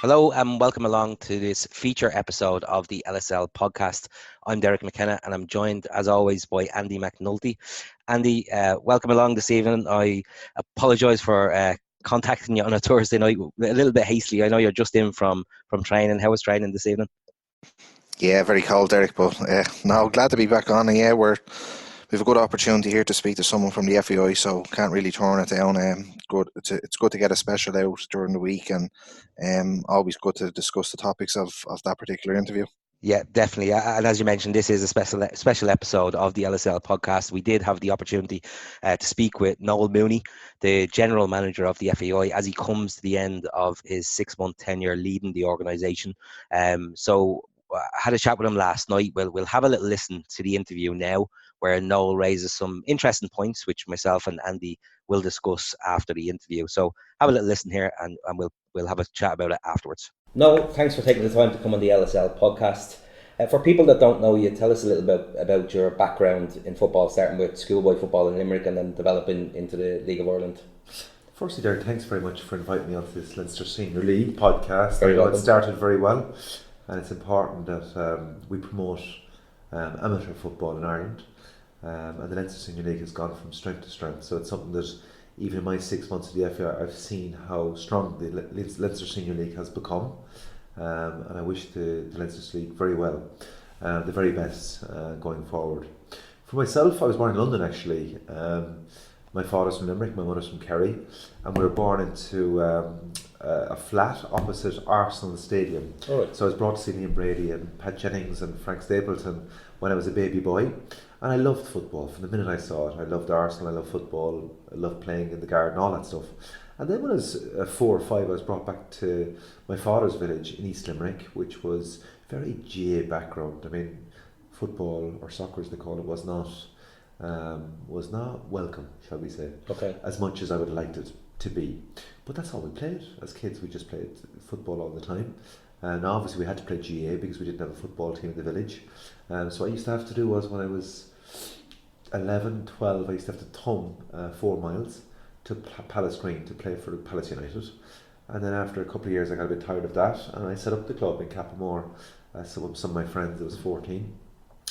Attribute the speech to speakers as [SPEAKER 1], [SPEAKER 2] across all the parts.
[SPEAKER 1] Hello and welcome along to this feature episode of the LSL Podcast. I'm Derek McKenna and I'm joined as always by Andy McNulty. Andy, welcome along this evening. I apologise for contacting you on a Thursday night a little bit hastily. I know you're just in from training. How was training this evening?
[SPEAKER 2] Yeah, very cold, Derek, but no, glad to be back on. And yeah, we've a good opportunity here to speak to someone from the FAI, so can't really turn it down. Good, it's good to get a special out during the week, and always good to discuss the topics of that particular interview.
[SPEAKER 1] Yeah, definitely. And as you mentioned, this is a special episode of the LSL podcast. We did have the opportunity to speak with Noel Mooney, the general manager of the FAI, as he comes to the end of his 6-month tenure leading the organisation. So I had a chat with him last night. We'll have a little listen to the interview now, where Noel raises some interesting points, which myself and Andy will discuss after the interview. So have a little listen here, and we'll have a chat about it afterwards. No, thanks for taking the time to come on the LSL podcast. For people that don't know you, tell us a little bit about your background in football, starting with schoolboy football in Limerick and then developing into the League of Ireland.
[SPEAKER 3] Firstly, Derek, thanks very much for inviting me onto this Leinster Senior League podcast.
[SPEAKER 1] Very welcome.
[SPEAKER 3] It started very well, and it's important that we promote amateur football in Ireland, and the Leinster Senior League has gone from strength to strength. So it's something that even in my 6 months at the FAI, I've seen how strong the Leinster Senior League has become, and I wish the Leinster League very well, the very best going forward. For myself, I was born in London actually. My father's from Limerick, my mother's from Kerry, and we were born into a flat opposite Arsenal Stadium.
[SPEAKER 1] Oh, right.
[SPEAKER 3] So I was brought to see Liam Brady and Pat Jennings and Frank Stapleton when I was a baby boy, and I loved football from the minute I saw it. I loved Arsenal, I loved football, I loved playing in the garden, all that stuff. And then when I was 4 or 5, I was brought back to my father's village in East Limerick, which was very GA background. I mean, football, or soccer as they call it, was not welcome, shall we say, as much as I would have liked it to be. But that's all we played. As kids, we just played football all the time. And obviously we had to play GA because we didn't have a football team in the village. So what I used to have to do was, when I was 11, 12, I used to have to thumb 4 miles to Palace Green to play for Palace United. And then after a couple of years I got a bit tired of that, and I set up the club in Cappamore. Some of my friends, it was 14,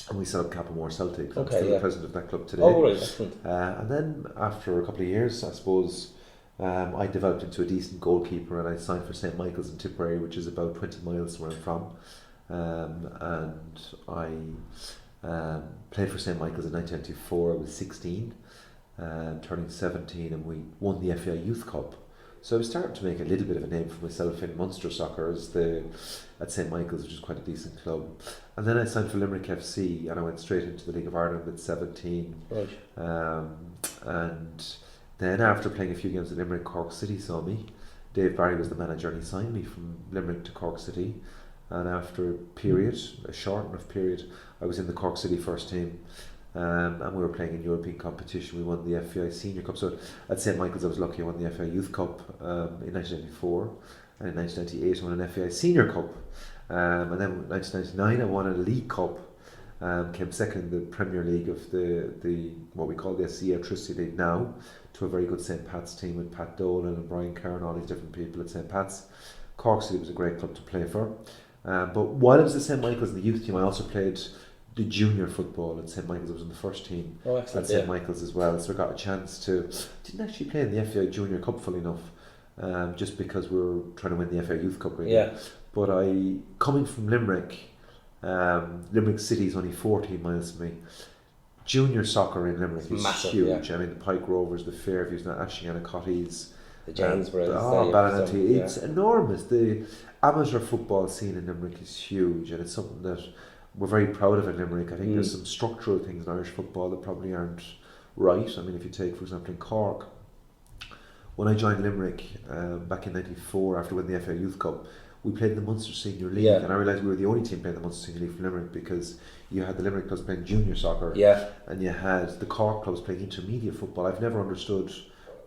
[SPEAKER 3] and we set up Cappamore Celtic. I'm still the president of that club today.
[SPEAKER 1] Oh, right, excellent.
[SPEAKER 3] And then after a couple of years, I suppose, I developed into a decent goalkeeper, and I signed for St Michael's in Tipperary, which is about 20 miles from where I'm from. And I played for St Michael's in 1994. I was 16, turning 17, and we won the FAI Youth Cup. So I was starting to make a little bit of a name for myself in Munster soccer at St Michael's, which is quite a decent club. And then I signed for Limerick FC, and I went straight into the League of Ireland at 17.
[SPEAKER 1] Right.
[SPEAKER 3] And then after playing a few games at Limerick, Cork City saw me. Dave Barry was the manager, and he signed me from Limerick to Cork City. And after a short enough period, I was in the Cork City first team. And we were playing in European competition. We won the FAI Senior Cup. So at St Michael's, I was lucky. I won the FAI Youth Cup in 1994, and in 1998 I won an FAI Senior Cup. And then in 1999 I won a League Cup. Came second in the Premier League of the what we call the SC Electricity League now, to a very good St Pat's team with Pat Dolan and Brian Kerr and all these different people at St Pat's. Cork City was a great club to play for. But while I was at St Michael's in the youth team, I also played the junior football at St Michael's. I was in the first team at St Michael's as well, so I got a chance to. Didn't actually play in the FAI Junior Cup, fully enough, just because we were trying to win the FAI Youth Cup, really.
[SPEAKER 1] Yeah.
[SPEAKER 3] But coming from Limerick, Limerick City is only 14 miles from me. Junior soccer in Limerick is
[SPEAKER 1] massive,
[SPEAKER 3] huge.
[SPEAKER 1] yeah.
[SPEAKER 3] I mean, the Pike Rovers, the Fairviews, the Ashinganacotties,
[SPEAKER 1] The Janesboroughs.
[SPEAKER 3] Ballinatty. It's enormous. The amateur football scene in Limerick is huge, and it's something that we're very proud of in Limerick. I think there's some structural things in Irish football that probably aren't right. I mean, if you take, for example, in Cork, when I joined Limerick back in 94 after winning the FAI Youth Cup, we played in the Munster Senior League, and I realised we were the only team playing the Munster Senior League for Limerick, because you had the Limerick clubs playing junior soccer, and you had the Cork clubs playing intermediate football. I've never understood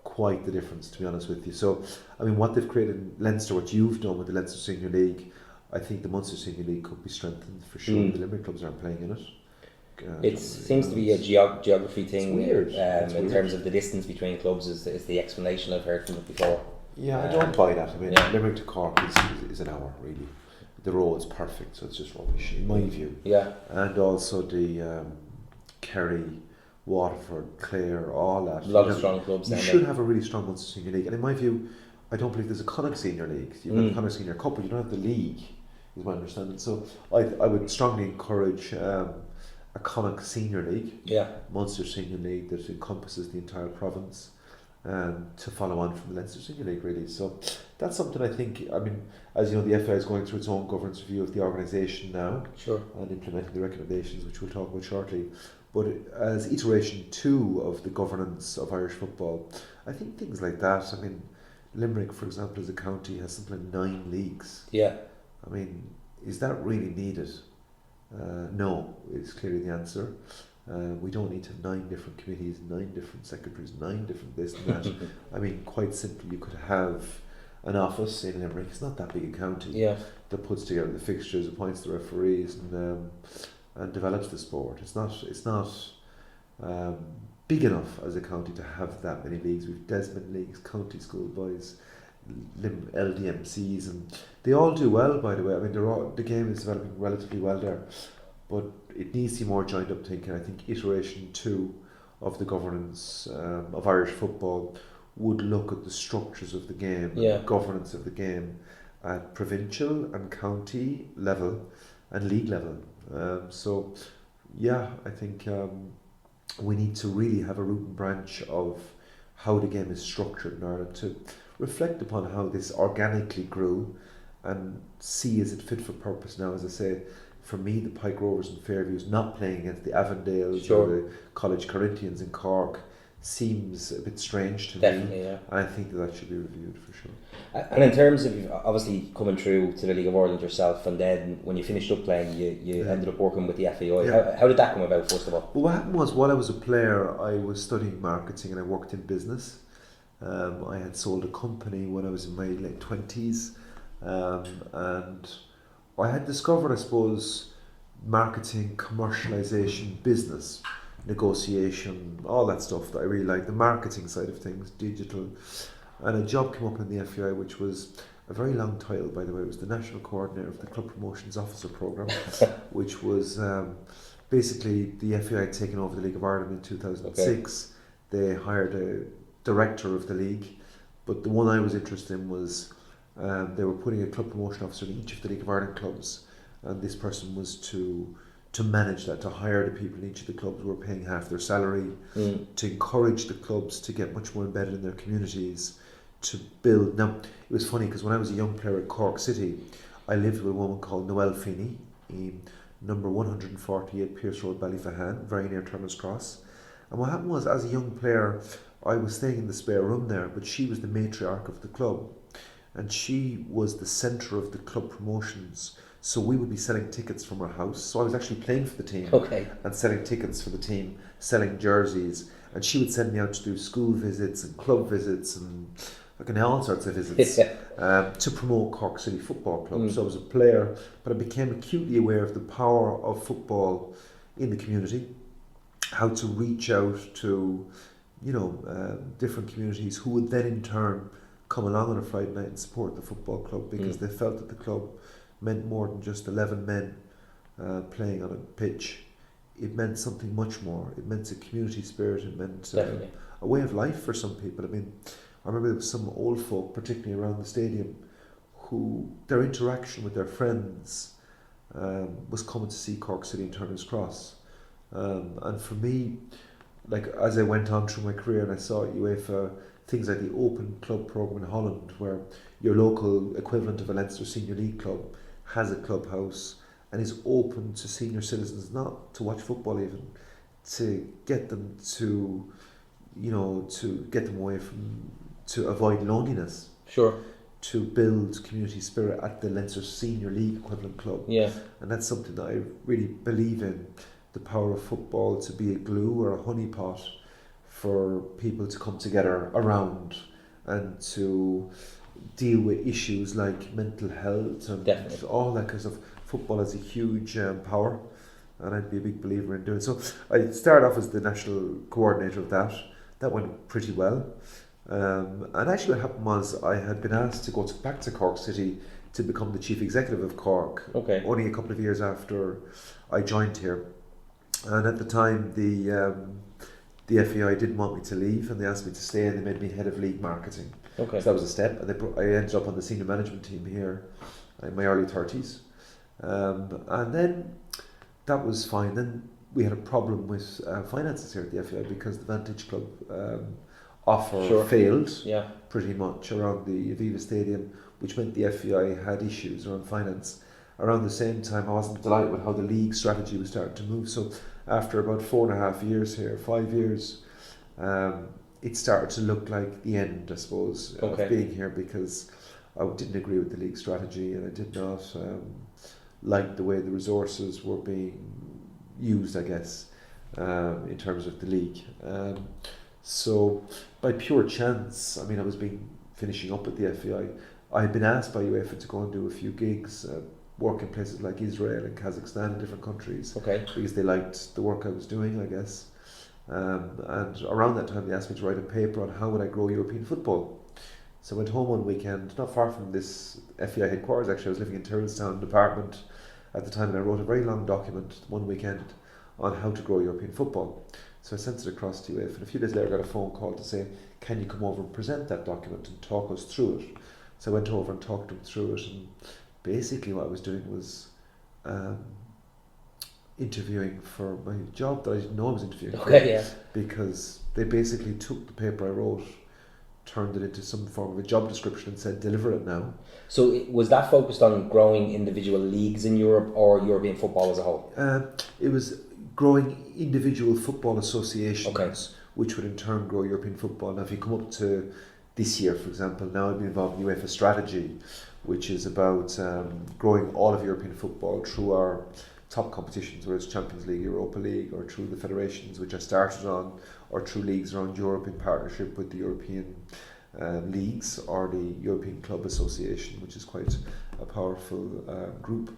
[SPEAKER 3] quite the difference, to be honest with you. So, I mean, what they've created in Leinster, what you've done with the Leinster Senior League, I think the Munster Senior League could be strengthened for sure. The Limerick clubs aren't playing in it.
[SPEAKER 1] It seems to be a geography thing.
[SPEAKER 3] It's weird.
[SPEAKER 1] In terms of the distance between clubs is the explanation I've heard from it before.
[SPEAKER 3] Yeah, I don't buy that. I mean,
[SPEAKER 1] Yeah.
[SPEAKER 3] Limerick to Cork is an hour, really. The road's perfect, so it's just rubbish, in my view.
[SPEAKER 1] Yeah.
[SPEAKER 3] And also the Kerry, Waterford, Clare, all that.
[SPEAKER 1] A lot of strong clubs
[SPEAKER 3] You
[SPEAKER 1] down
[SPEAKER 3] should
[SPEAKER 1] there.
[SPEAKER 3] have a really strong Munster Senior League. And in my view, I don't believe there's a Connacht Senior League. You've got the Connacht Senior Cup, but you don't have the league, is my understanding. So I would strongly encourage a Connacht Senior League,
[SPEAKER 1] Yeah.
[SPEAKER 3] Munster Senior League that encompasses the entire province, to follow on from the Leinster Senior League, really. So that's something I think, I mean, as you know, the FAI is going through its own governance review of the organisation now.
[SPEAKER 1] Sure.
[SPEAKER 3] And implementing the recommendations, which we'll talk about shortly. But as iteration 2 of the governance of Irish football, I think things like that, I mean, Limerick, for example, as a county, has something like 9 leagues.
[SPEAKER 1] Yeah.
[SPEAKER 3] I mean, is that really needed? No, is clearly the answer. We don't need to have 9 different committees, 9 different secretaries, 9 different this and that. I mean, quite simply, you could have an office in Limerick. It's not that big a county.
[SPEAKER 1] Yeah.
[SPEAKER 3] That puts together the fixtures, appoints the referees, and develops the sport. It's not big enough as a county to have that many leagues. We've Desmond leagues, county schoolboys, LDMCs, and they all do well, by the way. I mean, the game is developing relatively well there, but it needs to be more joined up thinking. I think iteration 2 of the governance of Irish football would look at the structures of the game,
[SPEAKER 1] Yeah.
[SPEAKER 3] and governance of the game at provincial and county level and league level. So, yeah, I think we need to really have a root and branch of how the game is structured in Ireland to reflect upon how this organically grew and see is it fit for purpose now. As I say, for me, the Pike Rovers and Fairviews not playing against the Avondales
[SPEAKER 1] Sure.
[SPEAKER 3] or the College Corinthians in Cork seems a bit strange to
[SPEAKER 1] Definitely,
[SPEAKER 3] me.
[SPEAKER 1] yeah.
[SPEAKER 3] And I think that should be reviewed for sure.
[SPEAKER 1] And in terms of obviously coming through to the League of Ireland yourself, and then when you finished up playing, you ended up working with the FAI.
[SPEAKER 3] Yeah.
[SPEAKER 1] How did that come about, first of all?
[SPEAKER 3] Well, what happened was, while I was a player, I was studying marketing and I worked in business. I had sold a company when I was in my late 20s, and I had discovered, I suppose, marketing, commercialisation, business, negotiation, all that stuff that I really like, the marketing side of things, digital. And a job came up in the FAI, which was a very long title, by the way. It was the National Coordinator of the Club Promotions Officer Programme, which was basically the FAI had taken over the League of Ireland in 2006. Okay. They hired a director of the league, but the one I was interested in was they were putting a club promotion officer in each of the League of Ireland clubs, and this person was to manage that, to hire the people in each of the clubs who were paying half their salary, to encourage the clubs to get much more embedded in their communities, to build. Now, it was funny because when I was a young player at Cork City, I lived with a woman called Noel Mooney, number 148 Pierce Road, Ballyfahan, very near Turner's Cross. And what happened was, as a young player, I was staying in the spare room there, but she was the matriarch of the club, and she was the centre of the club promotions. So we would be selling tickets from her house. So I was actually playing for the team, and selling tickets for the team, selling jerseys, and she would send me out to do school visits and club visits and all sorts of visits to promote Cork City Football Club. So I was a player, but I became acutely aware of the power of football in the community, how to reach out to different communities who would then in turn come along on a Friday night and support the football club, because they felt that the club meant more than just 11 men playing on a pitch. It meant something much more. It meant a community spirit. It meant a way of life for some people. I mean, I remember there was some old folk, particularly around the stadium, who their interaction with their friends was coming to see Cork City and Turner's Cross. And for me, like, as I went on through my career and I saw at UEFA things like the Open Club programme in Holland, where your local equivalent of a Leinster Senior League club has a clubhouse and is open to senior citizens, not to watch football even, to get them to, to get them away from, to avoid loneliness.
[SPEAKER 1] Sure.
[SPEAKER 3] To build community spirit at the Leinster Senior League equivalent club.
[SPEAKER 1] Yeah. And
[SPEAKER 3] that's something that I really believe in, the power of football to be a glue or a honeypot for people to come together around and to deal with issues like mental health and all that kind of stuff. Football has a huge power, and I'd be a big believer in doing it. So I started off as the national coordinator of that. That went pretty well. And actually what happened was I had been asked to go back to Cork City to become the chief executive of Cork, only a couple of years after I joined here. And at the time, the FAI didn't want me to leave, and they asked me to stay, and they made me head of league marketing. So that was a step, and I ended up on the senior management team here in my early 30s. And then that was fine. Then we had a problem with finances here at the FAI because the Vantage Club offer failed pretty much around the Aviva Stadium, which meant the FAI had issues around finance. Around the same time, I wasn't delighted with how the league strategy was starting to move. So after about 4.5 years here, 5 years, it started to look like the end, I suppose, of being here, because I didn't agree with the league strategy, and I did not like the way the resources were being used, I guess, in terms of the league. So by pure chance, I mean, I was finishing up at the FAI. I had been asked by UEFA to go and do a few gigs, work in places like Israel and Kazakhstan and different countries, because they liked the work I was doing, I guess. And around that time, they asked me to write a paper on how would I grow European football. So I went home one weekend, not far from this FAI headquarters. Actually, I was living in Tyrrellstown apartment at the time, and I wrote a very long document one weekend on how to grow European football. So I sent it across to UEFA, and a few days later I got a phone call to say, can you come over and present that document and talk us through it? So I went over and talked them through it, and basically what I was doing was interviewing for my job that I didn't know I was interviewing for, because they basically took the paper I wrote, turned it into some form of a job description and said, deliver it now.
[SPEAKER 1] So was that focused on growing individual leagues in Europe or European football as a whole?
[SPEAKER 3] It was growing individual football associations, which would in turn grow European football. Now if you come up to this year, for example, now I've been involved in UEFA strategy, which is about growing all of European football through our top competitions, whether it's Champions League, Europa League, or through the federations which I started on, or through leagues around Europe in partnership with the European leagues or the European Club Association, which is quite a powerful group.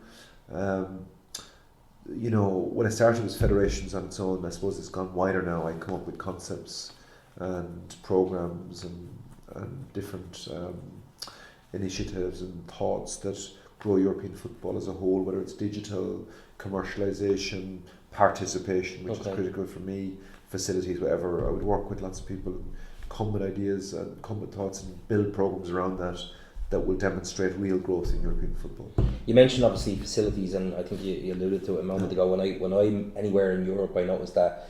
[SPEAKER 3] You know, when I started with federations on its own, I suppose it's gone wider now. I come up with concepts and programs and different initiatives and thoughts that grow European football as a whole, whether it's digital, commercialisation, participation, which is critical for me, facilities, whatever. I would work with lots of people and come with ideas and come with thoughts and build programs around that will demonstrate real growth in European football.
[SPEAKER 1] You mentioned obviously facilities, and I think you alluded to it a moment ago. When I'm anywhere in Europe, I noticed that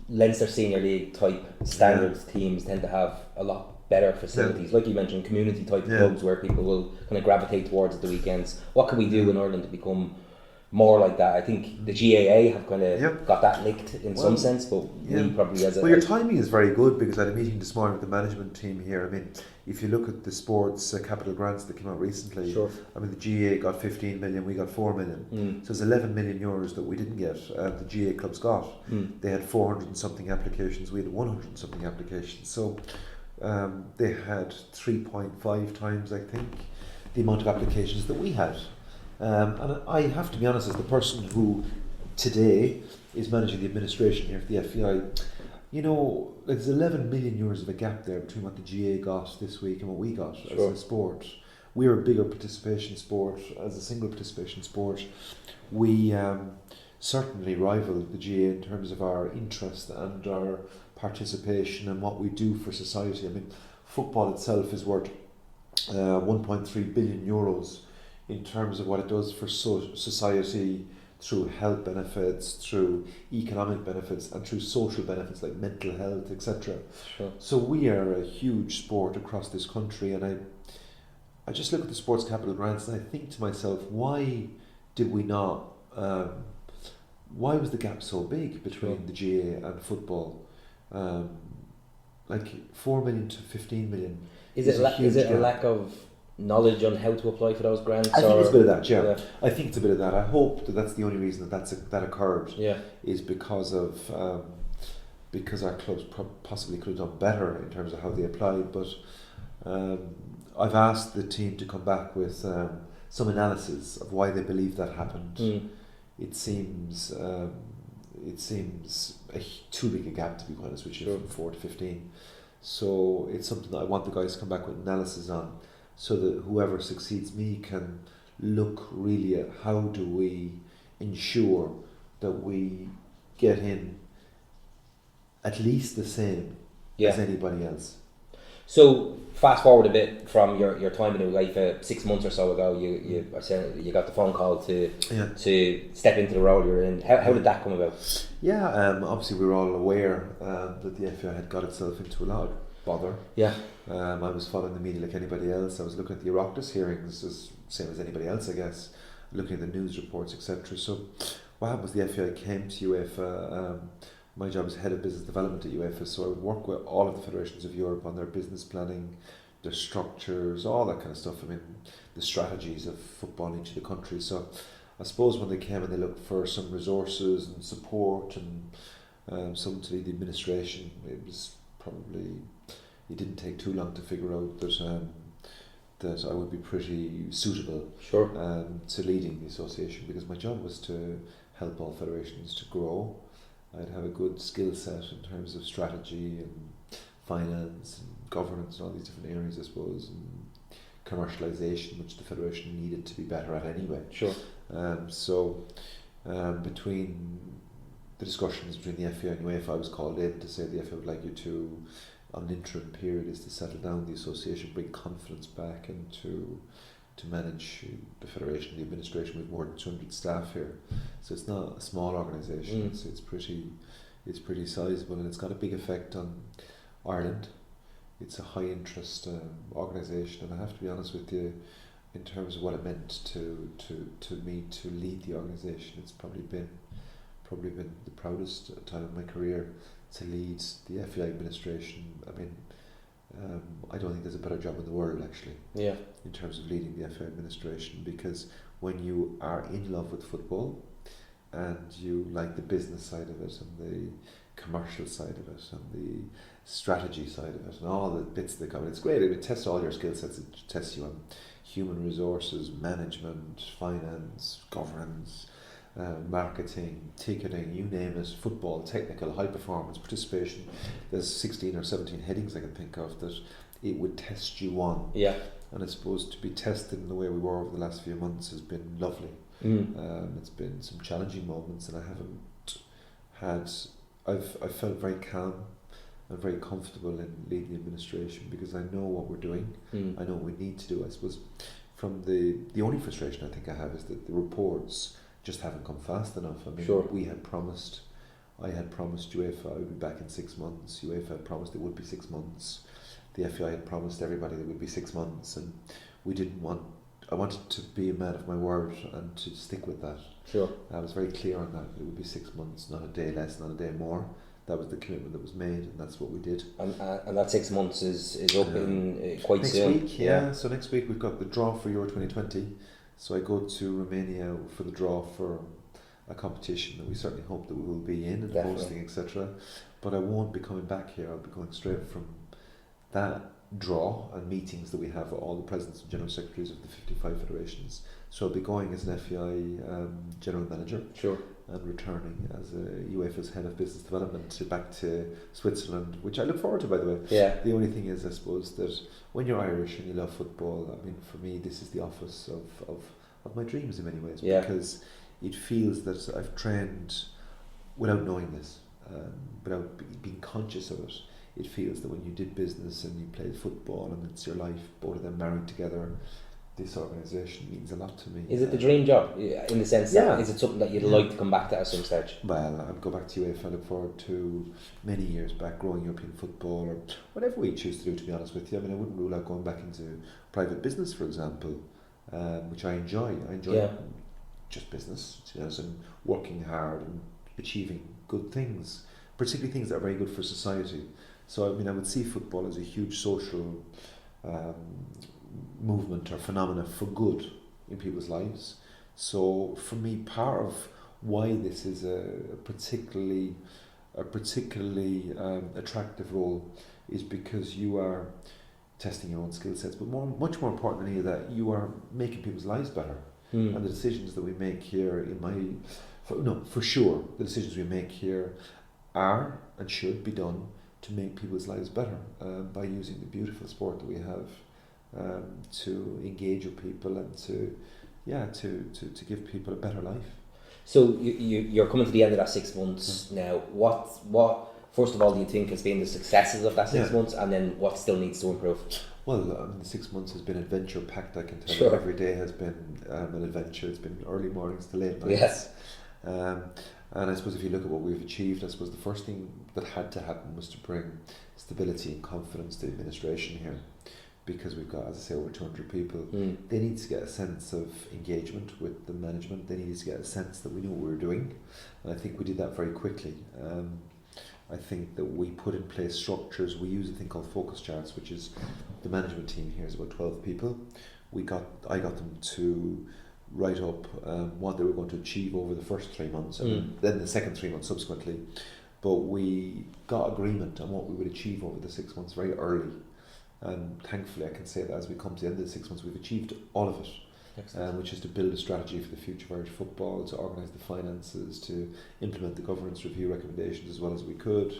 [SPEAKER 1] Leinster Senior League type standards teams tend to have a lot better facilities, like you mentioned, community type clubs where people will kind of gravitate towards at the weekends. What can we do in Ireland to become more like that? I think the GAA have kind of got that licked in some sense, but we probably as a...
[SPEAKER 3] Well, your timing is very good, because I had a meeting this morning with the management team here. I mean, if you look at the sports capital grants that came out recently, I mean, the GAA got 15 million, we got 4 million. So it's 11 million euros that we didn't get, the GAA clubs got. They had 400 and something applications, we had 100 and something applications. So they had 3.5 times, I think, the amount of applications that we had. And I have to be honest, as the person who today is managing the administration here at the FAI, you know, there's 11 million euros of a gap there between what the GA got this week and what we got as a sport. We're a bigger participation sport, as a single participation sport. We certainly rival the GA in terms of our interest and our participation and what we do for society. I mean, football itself is worth 1.3 billion euros in terms of what it does for society, through health benefits, through economic benefits, and through social benefits like mental health, etc. So we are a huge sport across this country, and I just look at the sports capital grants and I think to myself, why did we not, why was the gap so big between the GA and football? Like 4 million to 15 million.
[SPEAKER 1] Is it a lack of knowledge on how to apply for those grants?
[SPEAKER 3] I think it's a bit of that, I think it's a bit of that. I hope that that's the only reason that occurred. Is because of because our clubs possibly could have done better in terms of how they applied. But I've asked the team to come back with some analysis of why they believe that happened. It seems too big a gap, to be honest with you, from 4 to 15. So it's something that I want the guys to come back with analysis on, so that whoever succeeds me can look really at how do we ensure that we get in at least the same as anybody else.
[SPEAKER 1] So fast forward a bit from your time in UEFA 6 months or so ago, you got the phone call to step into the role you're in. How did that come about?
[SPEAKER 3] Yeah, obviously we were all aware that the FAI had got itself into a lot of bother.
[SPEAKER 1] Yeah.
[SPEAKER 3] I was following the media like anybody else. I was looking at the Oireachtas hearings, as same as anybody else, I guess, looking at the news reports, etc. So what happened was the FAI came to UEFA. My job is head of business development at UEFA, so I would work with all of the federations of Europe on their business planning, their structures, all that kind of stuff. I mean, the strategies of football in each of the countries. So I suppose when they came and they looked for some resources and support and some to lead the administration, it didn't take too long to figure out that I would be pretty suitable to leading the association, because my job was to help all federations to grow. I'd have a good skill set in terms of strategy and finance and governance and all these different areas, I suppose, and commercialisation, which the federation needed to be better at anyway. Between the discussions between the FAI and UEFA, I was called in to say the FAI would like you to, on an interim period, is to settle down the association, bring confidence back, and to manage the federation, the administration, with more than 200 staff here. So it's not a small organisation. It's pretty sizable, and it's got a big effect on Ireland. It's a high interest organisation, and I have to be honest with you, in terms of what it meant to me to lead the organisation, it's probably been the proudest time of my career to lead the FAI administration. I mean, I don't think there's a better job in the world, actually, in terms of leading the FAI administration, because when you are in love with football and you like the business side of it and the commercial side of it and the strategy side of it and all the bits that come, it's great. It tests all your skill sets. It tests you on human resources, management, finance, governance, marketing, ticketing, you name it, football, technical, high performance, participation. There's 16 or 17 headings I can think of that it would test you on. And I suppose to be tested in the way we were over the last few months has been lovely. It's been some challenging moments, and I've felt very calm and very comfortable in leading the administration, because I know what we're doing. I know what we need to do. I suppose from the only frustration I think I have is that the reports just haven't come fast enough. I mean, I had promised UEFA I would be back in 6 months. UEFA had promised it would be 6 months. The FAI had promised everybody it would be 6 months, and I wanted to be a man of my word and to stick with that. I was very clear on that. It would be 6 months, not a day less, not a day more. That was the commitment that was made, and that's what we did.
[SPEAKER 1] And that 6 months is up in quite soon.
[SPEAKER 3] Next week, So next week we've got the draw for Euro 2020. So I go to Romania for the draw for a competition that we certainly hope that we will be in and hosting, etc. But I won't be coming back here. I'll be going straight from that draw and meetings that we have with all the presidents and general secretaries of the 55 federations. So I'll be going as an FAI general manager and returning as a UEFA's head of business development back to Switzerland, which I look forward to, by the way. The only thing is, I suppose, that when you're Irish and you love football, I mean, for me, this is the office of my dreams in many ways, because it feels that I've trained without knowing this, without being conscious of it. It feels that when you did business and you played football and it's your life, both of them married together, this organisation means a lot to me.
[SPEAKER 1] Is it the dream job, in the sense that is it something that you'd like to come back to at some stage?
[SPEAKER 3] Well, I'll go back to UEFA. I look forward to many years back growing European football, or whatever we choose to do, to be honest with you. I mean, I wouldn't rule out going back into private business, for example, which I enjoy. I enjoy just business, and working hard and achieving good things, particularly things that are very good for society. So, I mean, I would see football as a huge social movement or phenomena for good in people's lives. So, for me, part of why this is a particularly attractive role is because you are testing your own skill sets, but much more important than any of that, you are making people's lives better. And the decisions that we make here for sure, the decisions we make here are and should be done to make people's lives better by using the beautiful sport that we have to engage with people and to give people a better life.
[SPEAKER 1] So you're coming to the end of that 6 months now. What first of all do you think has been the successes of that 6 months, and then what still needs to improve?
[SPEAKER 3] Well, the 6 months has been adventure packed. I can tell
[SPEAKER 1] Sure.
[SPEAKER 3] you, every day has been an adventure. It's been early mornings to late nights.
[SPEAKER 1] Yes.
[SPEAKER 3] And I suppose if you look at what we've achieved, I suppose the first thing that had to happen was to bring stability and confidence to the administration here, because we've got, as I say, over 200 people. They need to get a sense of engagement with the management. They needed to get a sense that we knew what we were doing, and I think we did that very quickly. I think that we put in place structures. We use a thing called focus charts, which is the management team here is about 12 people. I got them to write up what they were going to achieve over the first 3 months, and then the second 3 months subsequently. But we got agreement on what we would achieve over the 6 months very early. And thankfully, I can say that as we come to the end of the 6 months, we've achieved all of it, which is to build a strategy for the future of Irish football, to organise the finances, to implement the governance review recommendations as well as we could,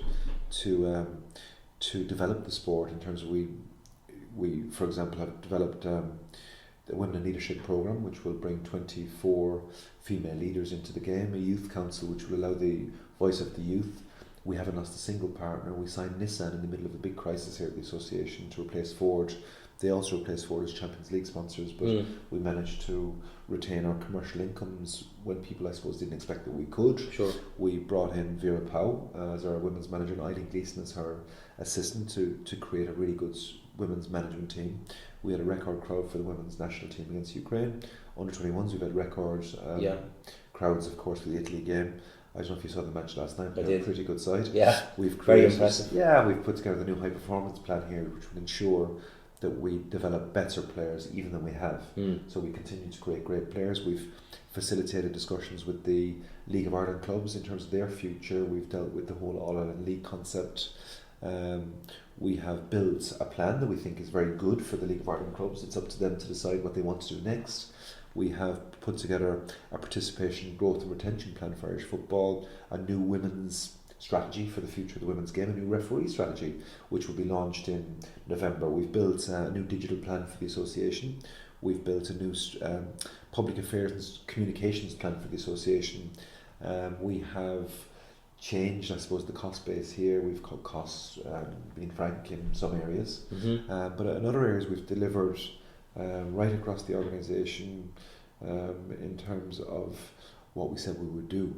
[SPEAKER 3] to develop the sport in terms of we for example have developed the Women in Leadership programme, which will bring 24 female leaders into the game, a youth council which will allow the voice of the youth. We haven't lost a single partner. We signed Nissan in the middle of a big crisis here at the association to replace Ford. They also replaced Ford as Champions League sponsors, but we managed to retain our commercial incomes when people, I suppose, didn't expect that we could.
[SPEAKER 1] Sure.
[SPEAKER 3] We brought in Vera Powell as our women's manager and Eileen Gleeson as her assistant to create a really good women's management team. We had a record crowd for the women's national team against Ukraine. Under 21s, we've had record crowds, of course, for the Italy game. I don't know if you saw the match last night, but they're a pretty good side. Yeah, very impressive. Yeah, we've put together the new high performance plan here, which will ensure that we develop better players even than we have. So we continue to create great players. We've facilitated discussions with the League of Ireland clubs in terms of their future. We've dealt with the whole All Ireland League concept. We have built a plan that we think is very good for the League of Ireland clubs. It's up to them to decide what they want to do next. We have put together a participation, growth and retention plan for Irish football, a new women's strategy for the future of the women's game, a new referee strategy which will be launched in November. We've built a new digital plan for the association. We've built a new public affairs and communications plan for the association. We have changed, I suppose, the cost base here. We've cut costs, being frank, in some areas. But in other areas we've delivered right across the organisation in terms of what we said we would do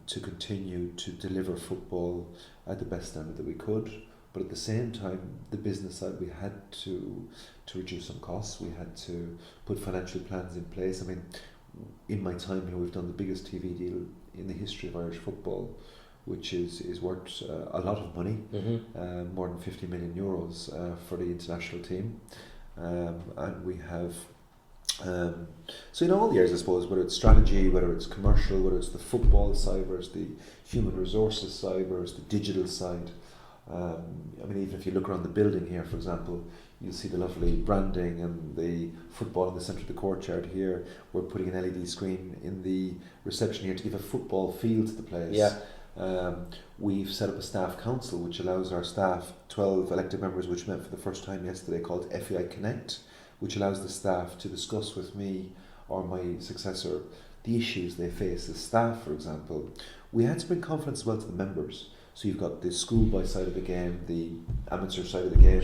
[SPEAKER 3] to continue to deliver football at the best standard that we could. But at the same time, the business side, we had to reduce some costs. We had to put financial plans in place. I mean, in my time here, we've done the biggest TV deal in the history of Irish football, which is worth a lot of money, more than 50 million euros for the international team. And we have, so in all the areas, I suppose, whether it's strategy, whether it's commercial, whether it's the football side, whether it's the human resources side, whether it's the digital side. I mean, even if you look around the building here, for example, you'll see the lovely branding and the football in the centre of the courtyard here. We're putting an LED screen in the reception here to give a football feel to the place. We've set up a staff council which allows our staff, 12 elected members which met for the first time yesterday, called FAI Connect, which allows the staff to discuss with me or my successor the issues they face as staff, for example. We had to bring confidence as well to the members. So you've got the schoolboy side of the game, the amateur side of the game,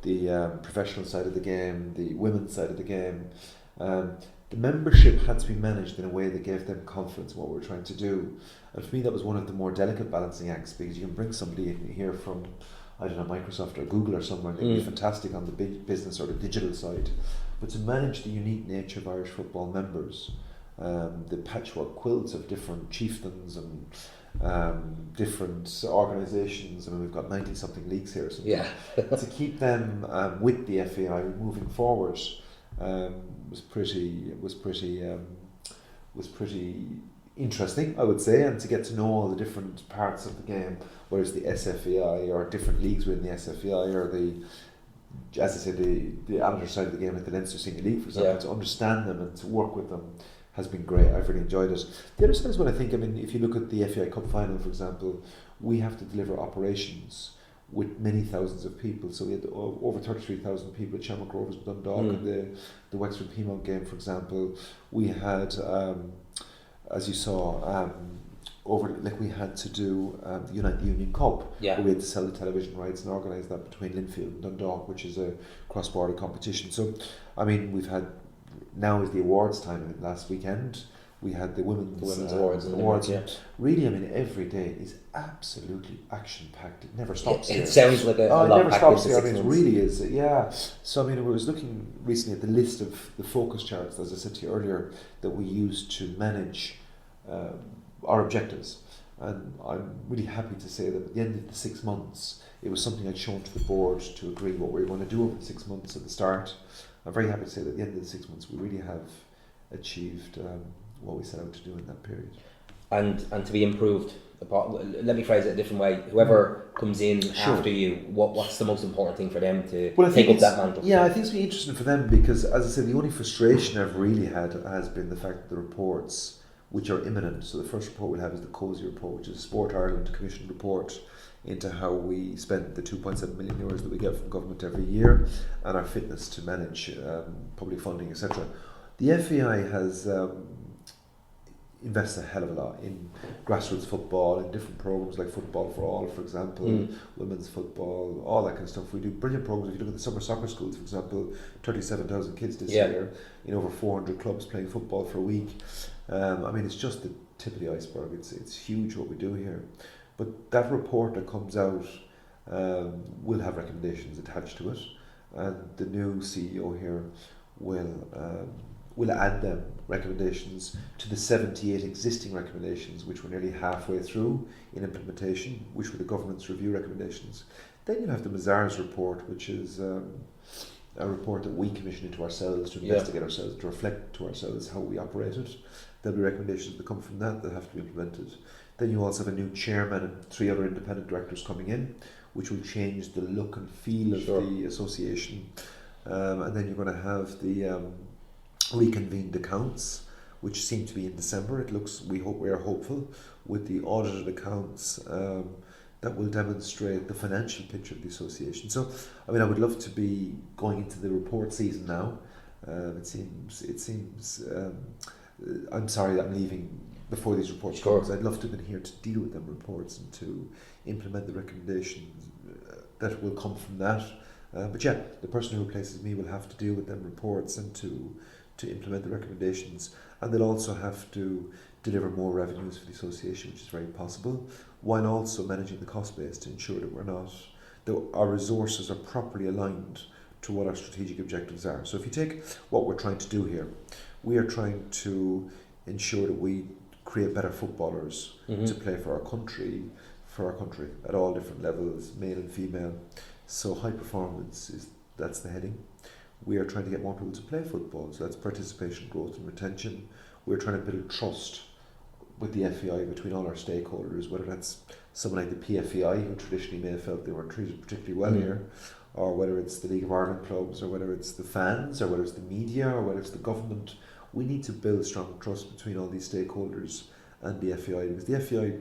[SPEAKER 3] the professional side of the game, the women's side of the game. The membership had to be managed in a way that gave them confidence in what we were trying to do. And for me, that was one of the more delicate balancing acts, because you can bring somebody in here from, I don't know, Microsoft or Google or somewhere, and they'd be fantastic on the big business or the digital side. But to manage the unique nature of Irish football members, the patchwork quilts of different chieftains and different organisations. I mean, we've got 90-something leagues here. To keep them with the FAI moving forward was pretty interesting, I would say, and to get to know all the different parts of the game, whether it's the SFAI or different leagues within the SFAI or the, as I said, the amateur side of the game, like the Leinster Senior League, for example, to understand them and to work with them has been great. I've really enjoyed it. The other side is what I think, I mean, if you look at the FAI Cup final, for example, we have to deliver operations with many thousands of people. So we had over 33,000 people at Shamrock Rovers and Dundalk in the Wexford Peamount game, for example. We had, as you saw, we had to do the United Union Cup, where we had to sell the television rights and organise that between Linfield and Dundalk, which is a cross-border competition. So, I mean, we've had, now is the awards time. Last weekend we had the women's awards. Really, I mean, every day is absolutely action-packed. It never stops.
[SPEAKER 1] It sounds like a lot
[SPEAKER 3] it never stops.
[SPEAKER 1] I
[SPEAKER 3] mean, it really is. Yeah. So, I mean, I was looking recently at the list of the focus charts, as I said to you earlier, that we use to manage our objectives, and I'm really happy to say that at the end of the 6 months, it was something I'd shown to the board to agree what we were going to do over the 6 months at the start. I'm very happy to say that at the end of the 6 months, we really have achieved what we set out to do in that period.
[SPEAKER 1] And to be improved. Let me phrase it a different way. Whoever comes in after you, what's the most important thing for them to take up that mantle?
[SPEAKER 3] Yeah, I think it's really interesting for them because, as I said, the only frustration I've really had has been the fact that the reports, which are imminent. So the first report we'll have is the COSI report, which is a Sport Ireland Commission report into how we spend the €2.7 million that we get from government every year and our fitness to manage public funding, etc. The FAI has invested a hell of a lot in grassroots football, in different programs like Football for All, for example, women's football, all that kind of stuff. We do brilliant programs. If you look at the summer soccer schools, for example, 37,000 kids this year in over 400 clubs playing football for a week. I mean, it's just the tip of the iceberg. It's huge what we do here. But that report that comes out will have recommendations attached to it, and the new CEO here will add them recommendations to the 78 existing recommendations, which we're nearly halfway through in implementation, which were the government's review recommendations. Then you'll have the Mazars report, which is a report that we commission into ourselves to investigate ourselves, to reflect to ourselves how we operated. There'll be recommendations that come from that have to be implemented. Then you also have a new chairman and 3 other independent directors coming in, which will change the look and feel of the association. And then you're going to have the reconvened accounts, which seem to be in December. It looks, we are hopeful, with the audited accounts that will demonstrate the financial picture of the association. So, I mean, I would love to be going into the report season now. It seems. I'm sorry that I'm leaving before these reports come, because I'd love to have been here to deal with them reports and to implement the recommendations that will come from that. But yeah, the person who replaces me will have to deal with them reports and to implement the recommendations, and they'll also have to deliver more revenues for the association, which is very possible, while also managing the cost base to ensure that our resources are properly aligned to what our strategic objectives are. So if you take what we're trying to do here, we are trying to ensure that we create better footballers to play for our country at all different levels, male and female. So high performance that's the heading. We are trying to get more people to play football, so that's participation, growth and retention. We're trying to build trust with the FAI between all our stakeholders, whether that's someone like the PFAI, who traditionally may have felt they weren't treated particularly well here, or whether it's the League of Ireland clubs, or whether it's the fans, or whether it's the media, or whether it's the government. We need to build strong trust between all these stakeholders and the FAI, because the FAI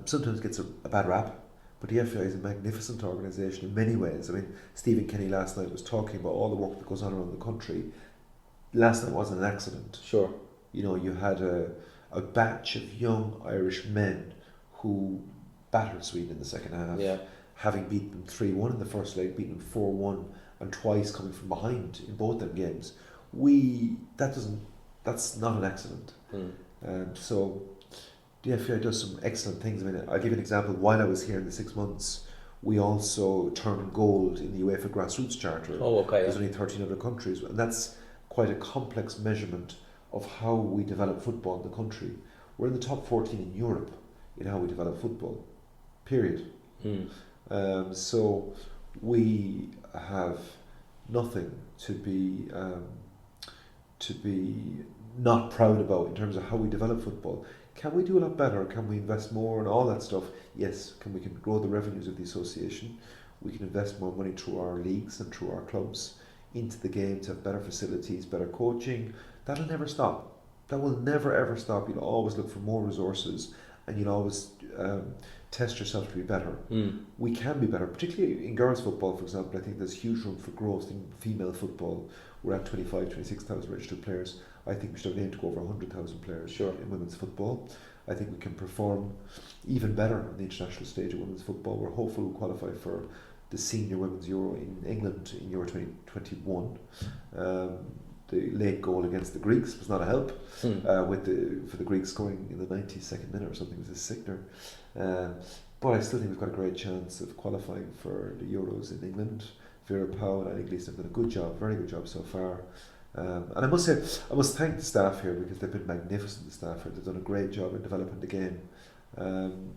[SPEAKER 3] sometimes gets a bad rap, but the FAI is a magnificent organisation in many ways. I mean, Stephen Kenny last night was talking about all the work that goes on around the country. Last night wasn't an accident.
[SPEAKER 1] Sure.
[SPEAKER 3] You know, you had a batch of young Irish men who battered Sweden in the second half, having beaten them 3-1 in the first leg, beaten them 4-1, and twice coming from behind in both them games. That's not an accident. So the FAI does some excellent things. I mean, I'll give you an example. While I was here in the 6 months, we also turned gold in the UEFA Grassroots Charter. There's only 13 other countries, and that's quite a complex measurement of how we develop football in the country. We're in the top 14 in Europe in how we develop football, period. So we have nothing to be not proud about in terms of how we develop football. Can we do a lot better? Can we invest more and all that stuff? Yes. We can grow the revenues of the association. We can invest more money through our leagues and through our clubs into the game to have better facilities, better coaching. That'll never stop. That will never ever stop. You'll always look for more resources and you'll always test yourself to be better. We can be better, particularly in girls football, for example. I think there's huge room for growth in female football. We're at 26,000 registered players. I think we should have aimed to go over 100,000 players in women's football. I think we can perform even better on the international stage of women's football. We're hopeful we'll qualify for the Senior Women's Euro in England in Euro 2021. The late goal against the Greeks was not a help, for the Greeks scoring in the 92nd minute or something. It was a sickener. But I still think we've got a great chance of qualifying for the Euros in England. Vera Pauw and Annie Gleeson have done a good job, very good job so far. And I must say, I must thank the staff here, because they've been magnificent, the staff here. They've done a great job in developing the game.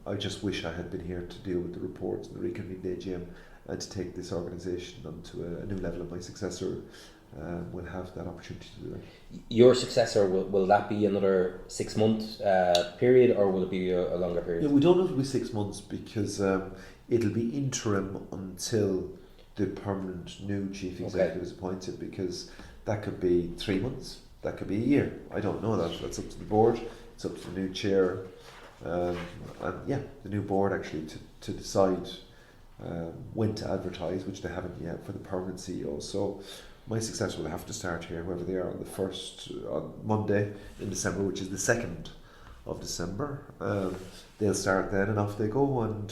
[SPEAKER 3] I just wish I had been here to deal with the reports and the reconvened AGM, and to take this organisation onto a new level. Of my successor will have that opportunity to do that.
[SPEAKER 1] Your successor, will that be another 6 month period, or will it be a longer period?
[SPEAKER 3] Yeah, we don't know if it'll be 6 months, because it'll be interim until the permanent new chief executive is appointed, because that could be 3 months, that could be a year. I don't know that. That's up to the board. It's up to the new chair, and the new board actually to decide when to advertise, which they haven't yet, for the permanent CEO. So my successor will have to start here, whoever they are, on Monday in December, which is the 2nd of December. They'll start then, and off they go, and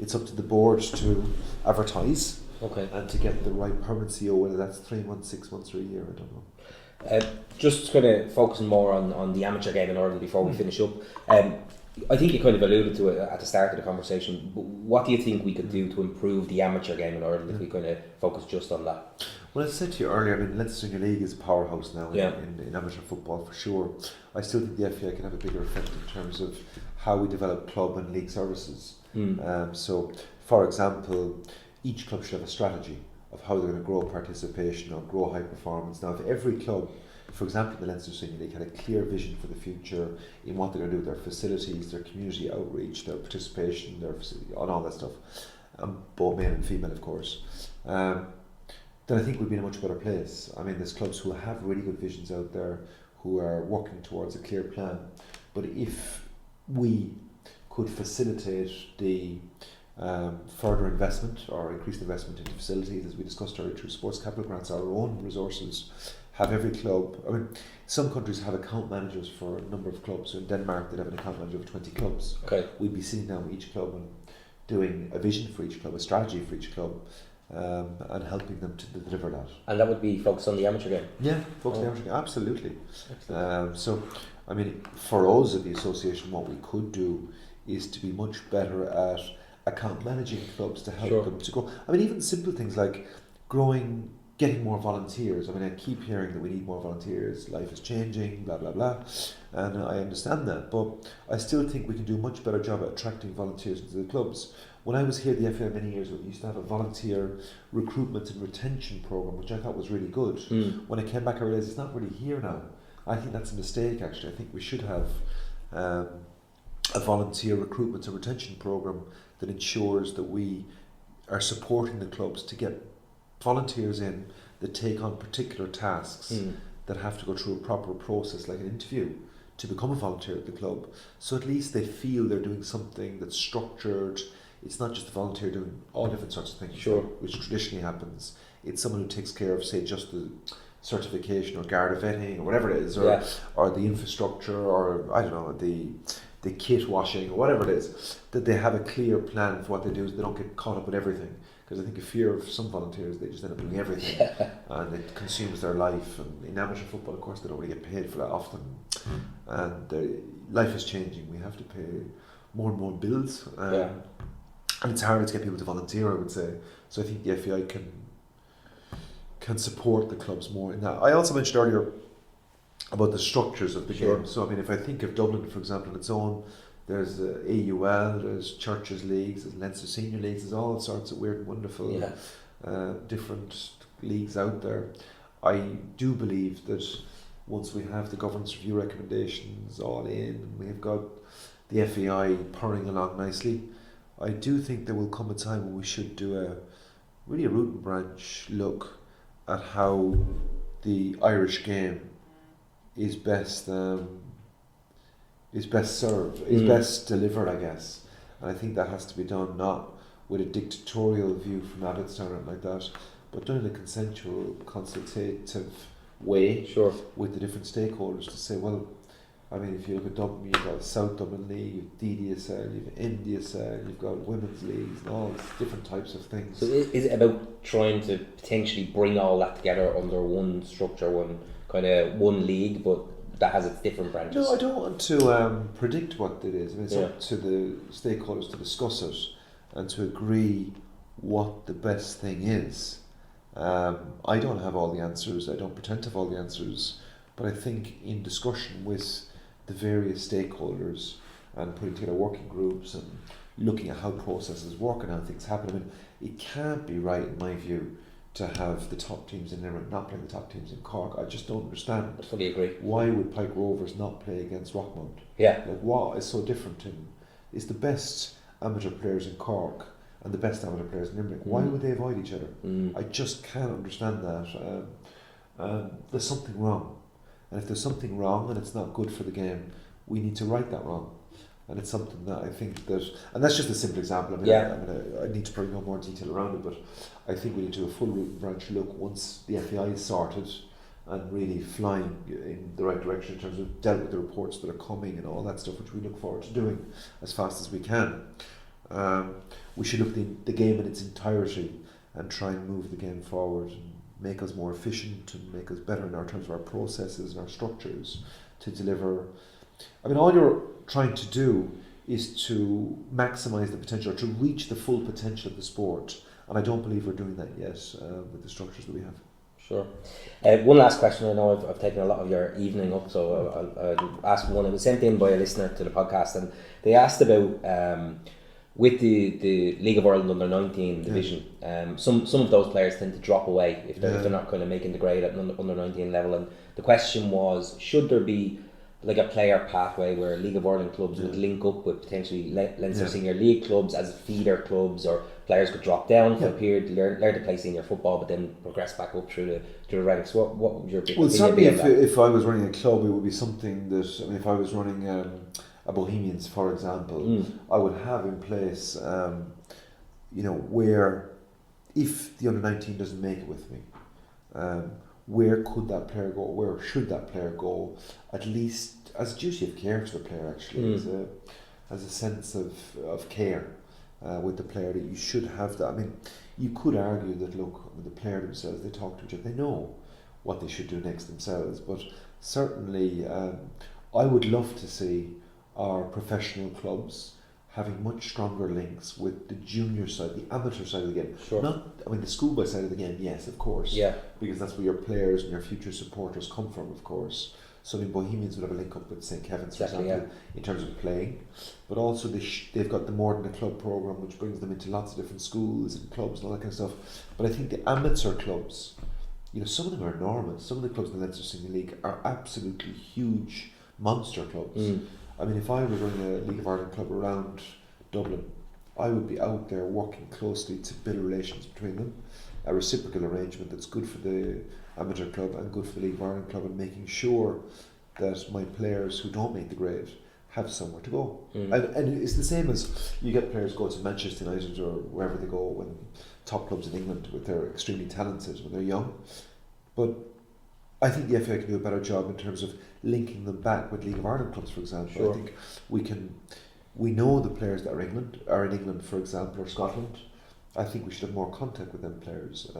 [SPEAKER 3] it's up to the board to advertise and to get the right permanent CEO, whether that's 3 months, 6 months, or a year, I don't know.
[SPEAKER 1] Just kind of focusing more on the amateur game in Ireland before we finish up. I think you kind of alluded to it at the start of the conversation. What do you think we could do to improve the amateur game in Ireland if we kind of focus just on that?
[SPEAKER 3] Well, as I said to you earlier, I mean, Leinster Senior League is a powerhouse now in amateur football, for sure. I still think the FAI can have a bigger effect in terms of how we develop club and league services. So, for example, each club should have a strategy of how they're going to grow participation or grow high performance. Now, if every club, for example, the Leinster Senior League, had a clear vision for the future in what they're going to do with their facilities, their community outreach, their participation, on all that stuff, both male and female, of course, then I think we'd be in a much better place. I mean, there's clubs who have really good visions out there, who are working towards a clear plan. But if we could facilitate the further investment or increased investment into facilities, as we discussed earlier, through sports capital grants, our own resources, have every club. I mean, some countries have account managers for a number of clubs. So in Denmark, they'd have an account manager of 20 clubs. We'd be sitting down with each club and doing a vision for each club, a strategy for each club, and helping them to deliver that.
[SPEAKER 1] And that would be focused on the amateur game?
[SPEAKER 3] Yeah, focused on the amateur game, absolutely. So, I mean, for us at the association, what we could do is to be much better at account managing clubs to help them to grow. I mean, even simple things like getting more volunteers. I mean, I keep hearing that we need more volunteers, life is changing, blah, blah, blah. And I understand that, but I still think we can do a much better job at attracting volunteers into the clubs. When I was here at the FAI many years ago, we used to have a volunteer recruitment and retention program, which I thought was really good. When I came back, I realised it's not really here now. I think that's a mistake, actually. I think we should have a volunteer recruitment and retention program that ensures that we are supporting the clubs to get volunteers in that take on particular tasks that have to go through a proper process, like an interview, to become a volunteer at the club. So at least they feel they're doing something that's structured. It's not just a volunteer doing all different sorts of things, which traditionally happens. It's someone who takes care of, say, just the certification or Garda vetting or whatever it is, or the infrastructure, or I don't know, the kit washing or whatever it is, that they have a clear plan for what they do, so they don't get caught up with everything. Because I think a fear of some volunteers, they just end up doing everything and it consumes their life. And in amateur football, of course, they don't really get paid for that often. And life is changing. We have to pay more and more bills. And it's harder to get people to volunteer, I would say. So I think the FAI can support the clubs more in that. I also mentioned earlier about the structures of the game. So I mean, if I think of Dublin, for example, on its own, there's AUL, there's Churches Leagues, there's Leinster Senior Leagues, there's all sorts of weird and wonderful different leagues out there. I do believe that once we have the governance review recommendations all in, and we have got the FAI purring along nicely, I do think there will come a time when we should do a root and branch look at how the Irish game is best is best served, is best delivered, I guess. And I think that has to be done not with a dictatorial view from adults or anything like that, but done in a consensual, consultative way with the different stakeholders to say, well, I mean, if you look at Dublin, you've got South Dublin League, you've DDSL, you've NDSL, you've got women's leagues and all different types of things.
[SPEAKER 1] So is it about trying to potentially bring all that together under one structure, one league, but that has its different branches?
[SPEAKER 3] No, I don't want to predict what it is. I mean, it's up to the stakeholders to discuss it and to agree what the best thing is. I don't have all the answers. I don't pretend to have all the answers. But I think in discussion with the various stakeholders and putting together working groups and looking at how processes work and how things happen, I mean, it can't be right, in my view, to have the top teams in Limerick not playing the top teams in Cork. I just don't understand.
[SPEAKER 1] I fully agree.
[SPEAKER 3] Why would Pike Rovers not play against Rockmount?
[SPEAKER 1] Yeah.
[SPEAKER 3] Like, what is so different in it's the best amateur players in Cork and the best amateur players in Limerick. Why would they avoid each other? I just can't understand that. There's something wrong. And if there's something wrong and it's not good for the game, we need to right that wrong. And it's something that I think that, and that's just a simple example. I mean, I need to probably know more detail around it, but I think we need to do a full root and branch look once the FAI is sorted and really flying in the right direction in terms of dealt with the reports that are coming and all that stuff, which we look forward to doing as fast as we can. We should look at the game in its entirety and try and move the game forward and make us more efficient and make us better in our terms of our processes and our structures to deliver. I mean, all you're trying to do is to maximise the potential, or to reach the full potential of the sport. And I don't believe we're doing that yet with the structures that we have.
[SPEAKER 1] Sure. One last question. I know I've taken a lot of your evening up, so I'll ask one. It was sent in by a listener to the podcast, and they asked about with the League of Ireland under 19 division. Some of those players tend to drop away if they're not kind of making the grade at under 19 level. And the question was, should there be like a player pathway where League of Ireland clubs would link up with potentially Leinster Senior League clubs as feeder clubs, or players could drop down for a period, learn to play senior football, but then progress back up through the ranks? What would your opinion be?
[SPEAKER 3] Well, certainly if I was running a club, it would be something that, I mean, if I was running a Bohemians, for example, I would have in place, where if the under 19 doesn't make it with me, where could that player go? Where should that player go? At least as a duty of care to the player, actually, as a sense of care with the player, that you should have that. I mean, you could argue that, look, with the player themselves, they talk to each other, they know what they should do next themselves. But certainly, I would love to see our professional clubs having much stronger links with the junior side, the amateur side of the game.
[SPEAKER 1] Sure.
[SPEAKER 3] The schoolboy side of the game, yes, of course. Yeah. Because that's where your players and your future supporters come from, of course. So, I mean, Bohemians would have a link up with St. Kevin's, for example, in terms of playing. But also they've got the More Than a Club programme, which brings them into lots of different schools and clubs and all that kind of stuff. But I think the amateur clubs, some of them are enormous. Some of the clubs in the Leinster Senior League are absolutely huge monster clubs. I mean, if I was running a League of Ireland club around Dublin, I would be out there working closely to build relations between them, a reciprocal arrangement that's good for the amateur club and good for the League of Ireland club, and making sure that my players who don't make the grade have somewhere to go. And it's the same as you get players go to Manchester United or wherever they go, when top clubs in England, with they're extremely talented when they're young. But I think the FA can do a better job in terms of linking them back with League of Ireland clubs, for example. Sure. I think we know the players that are in England, for example, or Scotland. I think we should have more contact with them players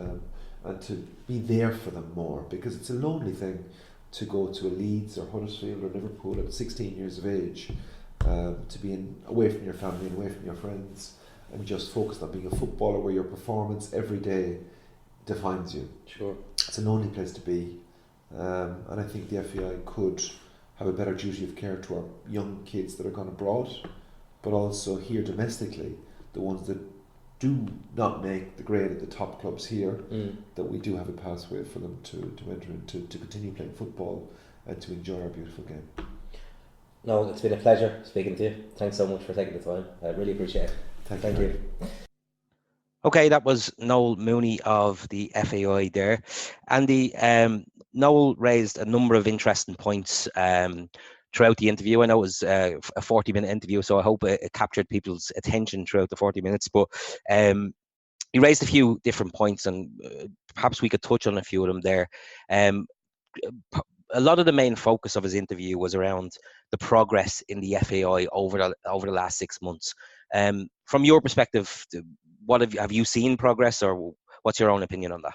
[SPEAKER 3] and to be there for them more, because it's a lonely thing to go to a Leeds or Huddersfield or Liverpool at 16 years of age, to be away from your family and away from your friends and just focused on being a footballer where your performance every day defines you. Sure. It's a lonely place to be. And I think the FAI could have a better duty of care to our young kids that are gone abroad, but also here domestically, the ones that do not make the grade at the top clubs here, that we do have a pathway for them to enter into, to continue playing football and to enjoy our beautiful game. No, it's been a pleasure speaking to you. Thanks so much for taking the time. I really appreciate it. Thank you.
[SPEAKER 1] Okay, that was Noel Mooney of the FAI there. Andy, Noel raised a number of interesting points throughout the interview. I know it was a 40-minute interview, so I hope it captured people's attention throughout the 40 minutes. But he raised a few different points, and perhaps we could touch on a few of them there. A lot of the main focus of his interview was around the progress in the FAI over the last 6 months. From your perspective, what have you seen progress, or what's your own opinion on that?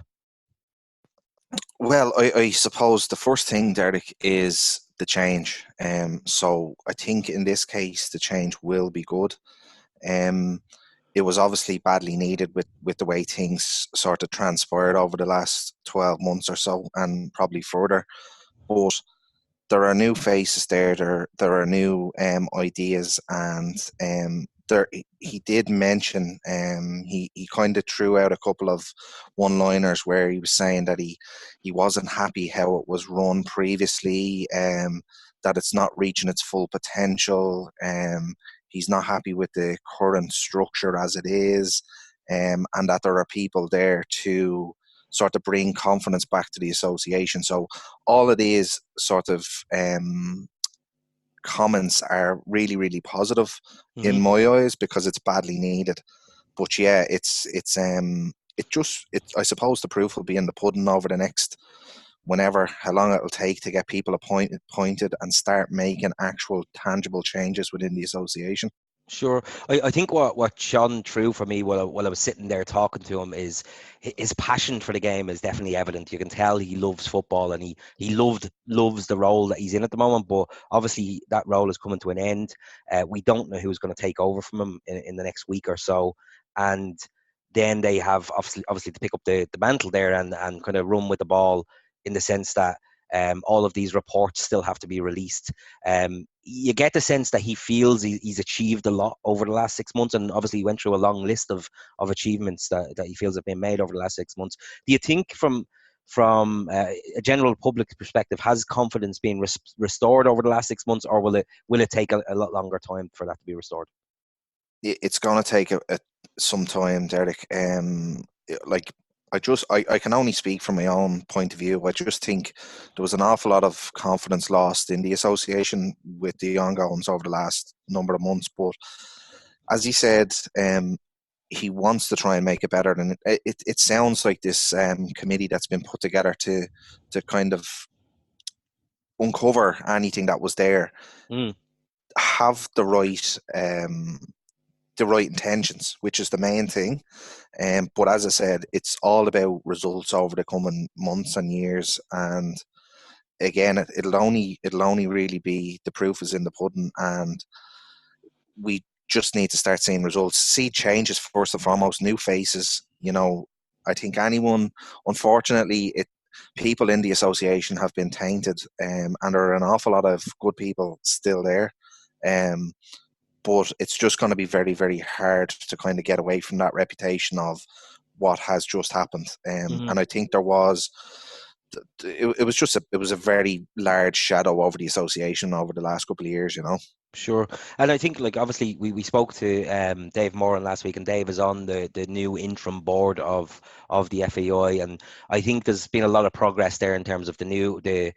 [SPEAKER 2] Well, I suppose the first thing, Derek, is the change. So I think in this case, the change will be good. It was obviously badly needed with the way things sort of transpired over the last 12 months or so, and probably further. But there are new faces there. There are new ideas, and he did mention he kind of threw out a couple of one-liners where he was saying that he wasn't happy how it was run previously, that it's not reaching its full potential. He's not happy with the current structure as it is, and that there are people there to sort of bring confidence back to the association. So all of these sort of comments are really, really positive in my eyes, because it's badly needed. But yeah, I suppose the proof will be in the pudding over the next, how long it'll take to get people appointed and start making actual tangible changes within the association.
[SPEAKER 1] Sure. I think what shone through for me while I was sitting there talking to him is his passion for the game is definitely evident. You can tell he loves football, and he loves the role that he's in at the moment. But obviously that role is coming to an end. We don't know who's going to take over from him in the next week or so, and then they have obviously to pick up the mantle there and kind of run with the ball, in the sense that all of these reports still have to be released. You get the sense that he feels he's achieved a lot over the last 6 months, and obviously he went through a long list of achievements that he feels have been made over the last 6 months. Do you think from a general public perspective, has confidence been restored over the last 6 months, or will it take a lot longer time for that to be restored?
[SPEAKER 2] It's going to take some time, Derek. I can only speak from my own point of view. I just think there was an awful lot of confidence lost in the association with the ongoings over the last number of months. But as he said, he wants to try and make it better. And it sounds like this committee that's been put together to kind of uncover anything that was there, have the right intentions, which is the main thing. But as I said, it's all about results over the coming months and years. And again, it'll only really be, the proof is in the pudding, and we just need to start seeing results, see changes first and foremost, new faces. I think unfortunately, people in the association have been tainted, and there are an awful lot of good people still there. But it's just going to be very, very hard to kind of get away from that reputation of what has just happened. And I think there was, it was a very large shadow over the association over the last couple of years,
[SPEAKER 1] Sure. And I think, obviously we spoke to Dave Moran last week, and Dave is on the new interim board of the FAI, and I think there's been a lot of progress there in terms of the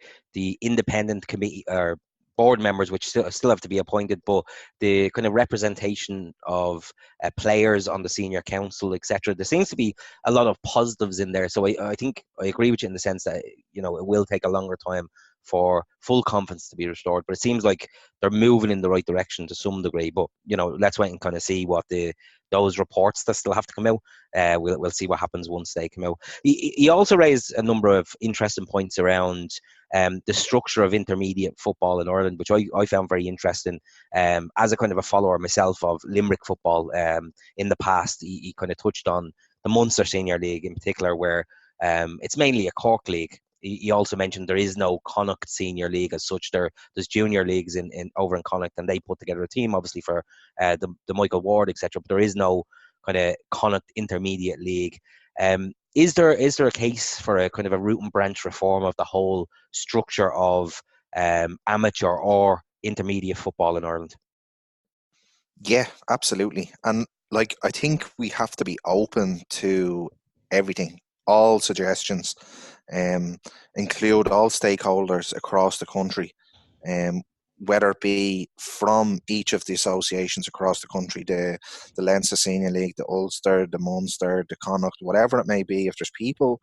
[SPEAKER 1] independent committee or board members, which still have to be appointed, but the kind of representation of players on the senior council, etc. There seems to be a lot of positives in there. So I think I agree with you in the sense that it will take a longer time for full confidence to be restored, but it seems like they're moving in the right direction to some degree. But let's wait and kind of see what those reports that still have to come out. We'll see what happens once they come out. He also raised a number of interesting points around the structure of intermediate football in Ireland, which I found very interesting. As a kind of a follower myself of Limerick football, in the past, he kind of touched on the Munster Senior League in particular, where it's mainly a Cork league. He also mentioned there is no Connacht Senior League as such. There's junior leagues in over in Connacht, and they put together a team, obviously, for the Michael Ward, etc. But there is no kind of Connacht Intermediate League. Is there a case for a kind of a root and branch reform of the whole structure of amateur or intermediate football in Ireland?
[SPEAKER 2] Yeah, absolutely. And I think we have to be open to everything, all suggestions, include all stakeholders across the country. whether it be from each of the associations across the country, the Leinster Senior League, the Ulster, the Munster, the Connacht, whatever it may be, if there's people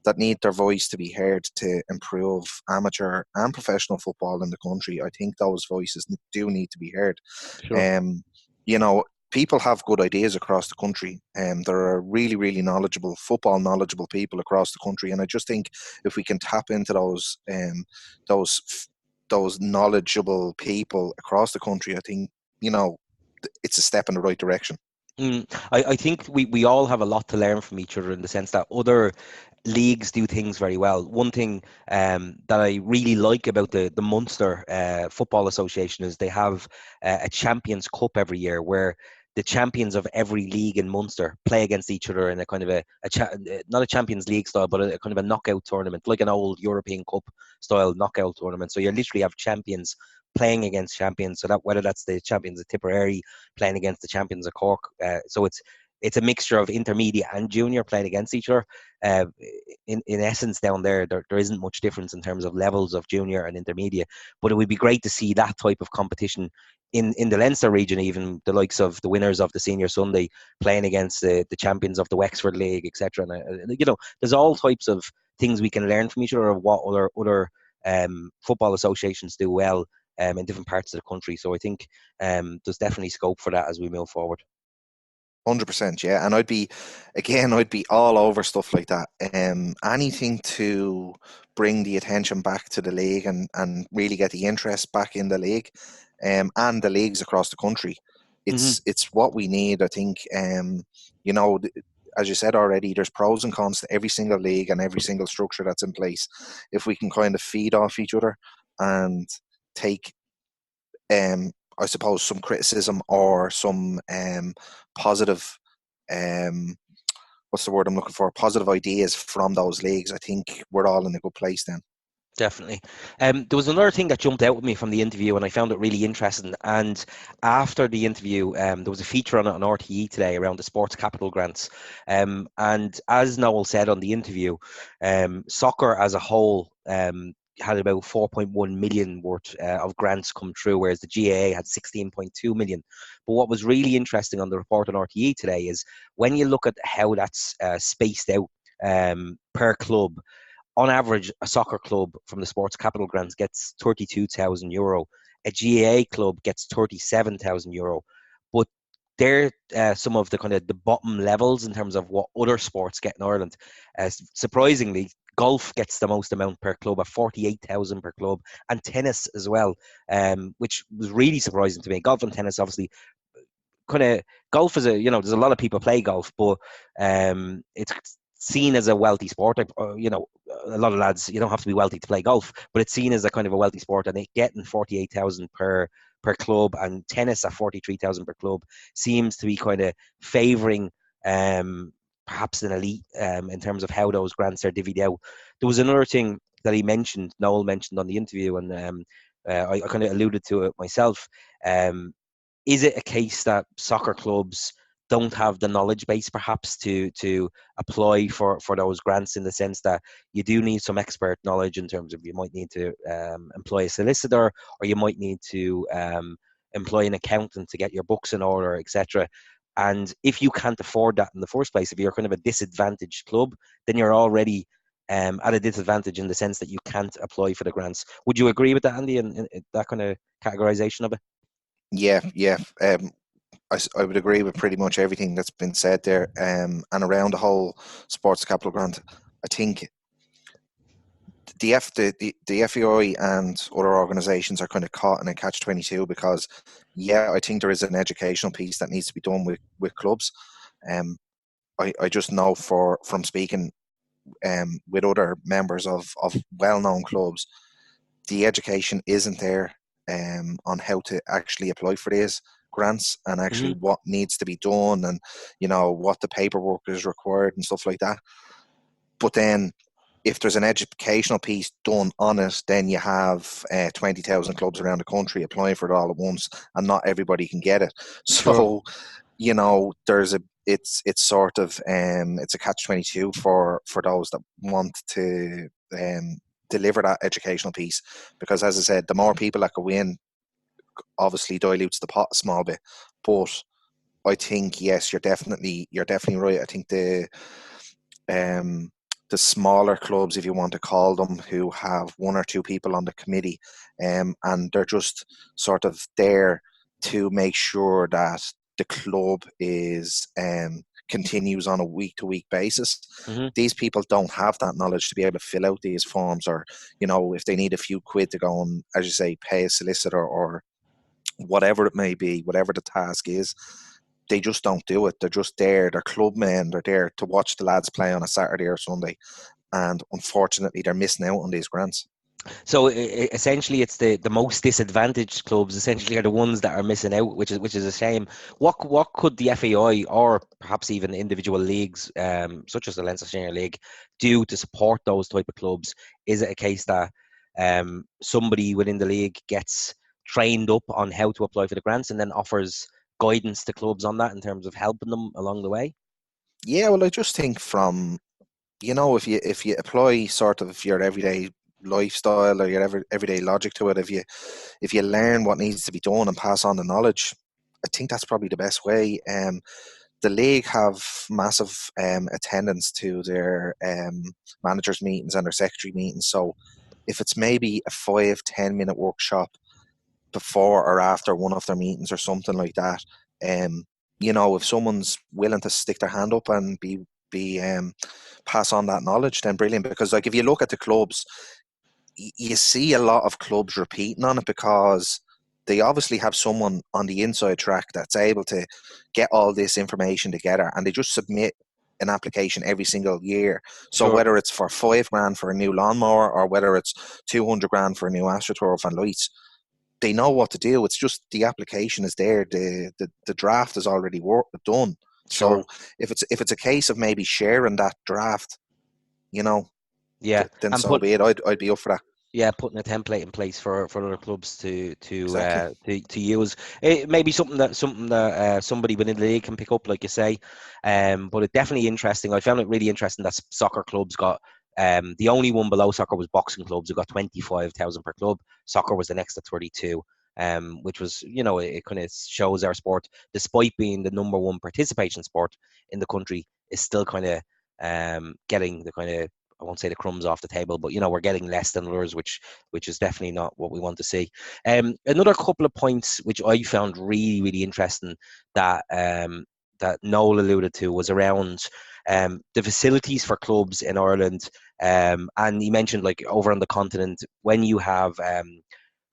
[SPEAKER 2] that need their voice to be heard to improve amateur and professional football in the country, I think those voices do need to be heard.
[SPEAKER 1] Sure.
[SPEAKER 2] You know, people have good ideas across the country, and there are really, really football knowledgeable people across the country. And I just think if we can tap into those those knowledgeable people across the country, I think, you know, it's a step in the right direction.
[SPEAKER 1] I think we all have a lot to learn from each other in the sense that other leagues do things very well. One thing that I really like about the Munster Football Association is they have a Champions Cup every year where the champions of every league in Munster play against each other in a kind of not a Champions League style, but a kind of a knockout tournament, like an old European Cup style knockout tournament. So you literally have champions playing against champions. So that whether that's the champions of Tipperary playing against the champions of Cork, so it's a mixture of intermediate and junior playing against each other. In essence, down there isn't much difference in terms of levels of junior and intermediate, but it would be great to see that type of competition in the Leinster region, even the likes of the winners of the Senior Sunday playing against the champions of the Wexford League, etc. And there's all types of things we can learn from each other of what other football associations do well in different parts of the country. So I think there's definitely scope for that as we move forward.
[SPEAKER 2] 100%, yeah. And I'd be all over stuff like that. Anything to bring the attention back to the league and really get the interest back in the league, and the leagues across the country. It's what we need, I think. You know, as you said already, there's pros and cons to every single league and every single structure that's in place. If we can kind of feed off each other and take I suppose some criticism or some positive what's the word I'm looking for? Positive ideas from those leagues. I think we're all in a good place then.
[SPEAKER 1] Definitely. There was another thing that jumped out with me from the interview, and I found it really interesting. And after the interview, there was a feature on it on RTE today around the sports capital grants. And as Noel said on the interview, soccer as a whole had about 4.1 million worth of grants come through, whereas the GAA had 16.2 million. But what was really interesting on the report on RTE today is when you look at how that's spaced out per club. On average, a soccer club from the sports capital grants gets €32,000. A GAA club gets €37,000. But they're some of the kind of the bottom levels in terms of what other sports get in Ireland. Surprisingly, golf gets the most amount per club at 48,000 per club, and tennis as well, which was really surprising to me. Golf and tennis, obviously, kind of golf is there's a lot of people play golf, but it's seen as a wealthy sport. A lot of lads, you don't have to be wealthy to play golf, but it's seen as a kind of a wealthy sport, and it getting 48,000 per club, and tennis at 43,000 per club seems to be kind of favouring perhaps an elite in terms of how those grants are divvied out. There was another thing that Noel mentioned on the interview, and I kind of alluded to it myself. Is it a case that soccer clubs don't have the knowledge base perhaps to apply for those grants, in the sense that you do need some expert knowledge in terms of you might need to employ a solicitor, or you might need to employ an accountant to get your books in order, etc. And if you can't afford that in the first place, if you're kind of a disadvantaged club, then you're already at a disadvantage in the sense that you can't apply for the grants. Would you agree with that, Andy, and that kind of categorization of it?
[SPEAKER 2] Yeah. I would agree with pretty much everything that's been said there. And around the whole sports capital grant, I think the FAI and other organisations are kind of caught in a catch-22, because, I think there is an educational piece that needs to be done with clubs. I just know from speaking with other members of well-known clubs, the education isn't there on how to actually apply for these grants, and actually what needs to be done, and what the paperwork is required and stuff like that. But then if there's an educational piece done on it, then you have 20,000 clubs around the country applying for it all at once, and not everybody can get it. So there's it's sort of it's a catch-22 for those that want to deliver that educational piece, because, as I said, the more people that go in, obviously dilutes the pot a small bit. But I think, yes, you're definitely right. I think the smaller clubs, if you want to call them, who have one or two people on the committee, and they're just sort of there to make sure that the club is continues on a week-to-week basis.
[SPEAKER 1] Mm-hmm.
[SPEAKER 2] These people don't have that knowledge to be able to fill out these forms, or if they need a few quid to go and, as you say, pay a solicitor or whatever it may be, whatever the task is. They just don't do it. They're just there. They're clubmen. They're there to watch the lads play on a Saturday or Sunday. And unfortunately, they're missing out on these grants.
[SPEAKER 1] So essentially, it's the most disadvantaged clubs. Essentially, are the ones that are missing out, which is a shame. What could the FAI or perhaps even individual leagues, such as the Leinster Senior League, do to support those type of clubs? Is it a case that somebody within the league gets trained up on how to apply for the grants and then offers guidance to clubs on that in terms of helping them along the way?
[SPEAKER 2] Yeah, well, I just think from if you apply sort of your everyday lifestyle or your everyday logic to it, if you learn what needs to be done and pass on the knowledge, I think that's probably the best way. The league have massive attendance to their managers' meetings and their secretary meetings. So if it's maybe a 5-10 minute workshop before or after one of their meetings or something like that, if someone's willing to stick their hand up and be pass on that knowledge, then brilliant. Because like if you look at the clubs, you see a lot of clubs repeating on it because they obviously have someone on the inside track that's able to get all this information together, and they just submit an application every single year. So whether it's for $5,000 for a new lawnmower or whether it's $200,000 for a new AstroTurf and lights, they know what to do. It's just the application is there. The draft is already done.
[SPEAKER 1] Sure.
[SPEAKER 2] So if it's a case of maybe sharing that draft,
[SPEAKER 1] yeah,
[SPEAKER 2] then
[SPEAKER 1] and
[SPEAKER 2] so be it. I'd be up for that.
[SPEAKER 1] Yeah, putting a template in place for other clubs to
[SPEAKER 2] Exactly.
[SPEAKER 1] to use. It may be something that somebody within the league can pick up, like you say. But it's definitely interesting. I found it really interesting that soccer clubs got the only one below soccer was boxing clubs, who got 25,000 per club. Soccer was the next at 32. Which was, it kind of shows our sport, despite being the number one participation sport in the country, is still kind of getting the kind of, I won't say the crumbs off the table, but we're getting less than others, which is definitely not what we want to see. Another couple of points which I found really, really interesting that that Noel alluded to was around the facilities for clubs in Ireland, and he mentioned, like, over on the continent, when you have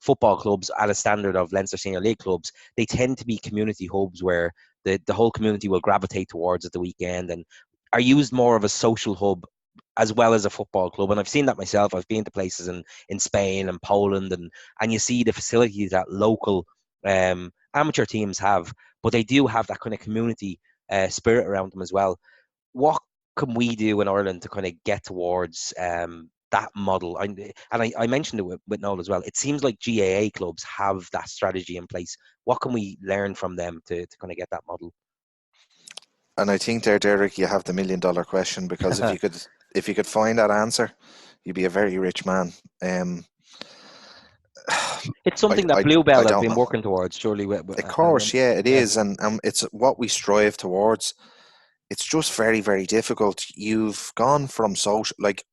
[SPEAKER 1] football clubs at a standard of Leinster Senior League clubs, they tend to be community hubs where the whole community will gravitate towards at the weekend and are used more of a social hub as well as a football club. And I've seen that myself. I've been to places in Spain and Poland, and you see the facilities that local amateur teams have, but they do have that kind of community spirit around them as well. What can we do in Ireland to kind of get towards that model? I mentioned it with Noel as well. It seems like GAA clubs have that strategy in place. What can we learn from them to kind of get that model?
[SPEAKER 2] And I think there, Derek, you have the $1 million question, because if you could find that answer, you'd be a very rich man.
[SPEAKER 1] It's something that Bluebell have been
[SPEAKER 2] know.
[SPEAKER 1] working towards, surely.
[SPEAKER 2] Of course, yeah, it is, and it's what we strive towards. It's just very, very difficult. You've gone from social, like,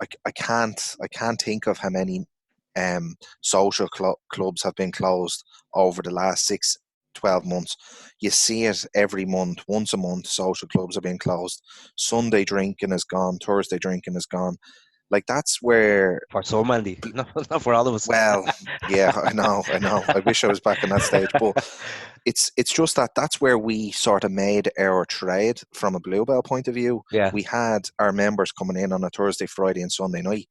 [SPEAKER 2] I can't think of how many social clubs have been closed over the last 6-12 months. You see it every month. Once a month, social clubs are being closed. Sunday drinking is gone. Thursday drinking is gone. Like, that's where...
[SPEAKER 1] For some, Andy. Not for all of us.
[SPEAKER 2] Well, yeah, I know. I wish I was back in that stage. But it's just that's where we sort of made our trade from a Bluebell point of view.
[SPEAKER 1] Yeah.
[SPEAKER 2] We had our members coming in on a Thursday, Friday and Sunday night.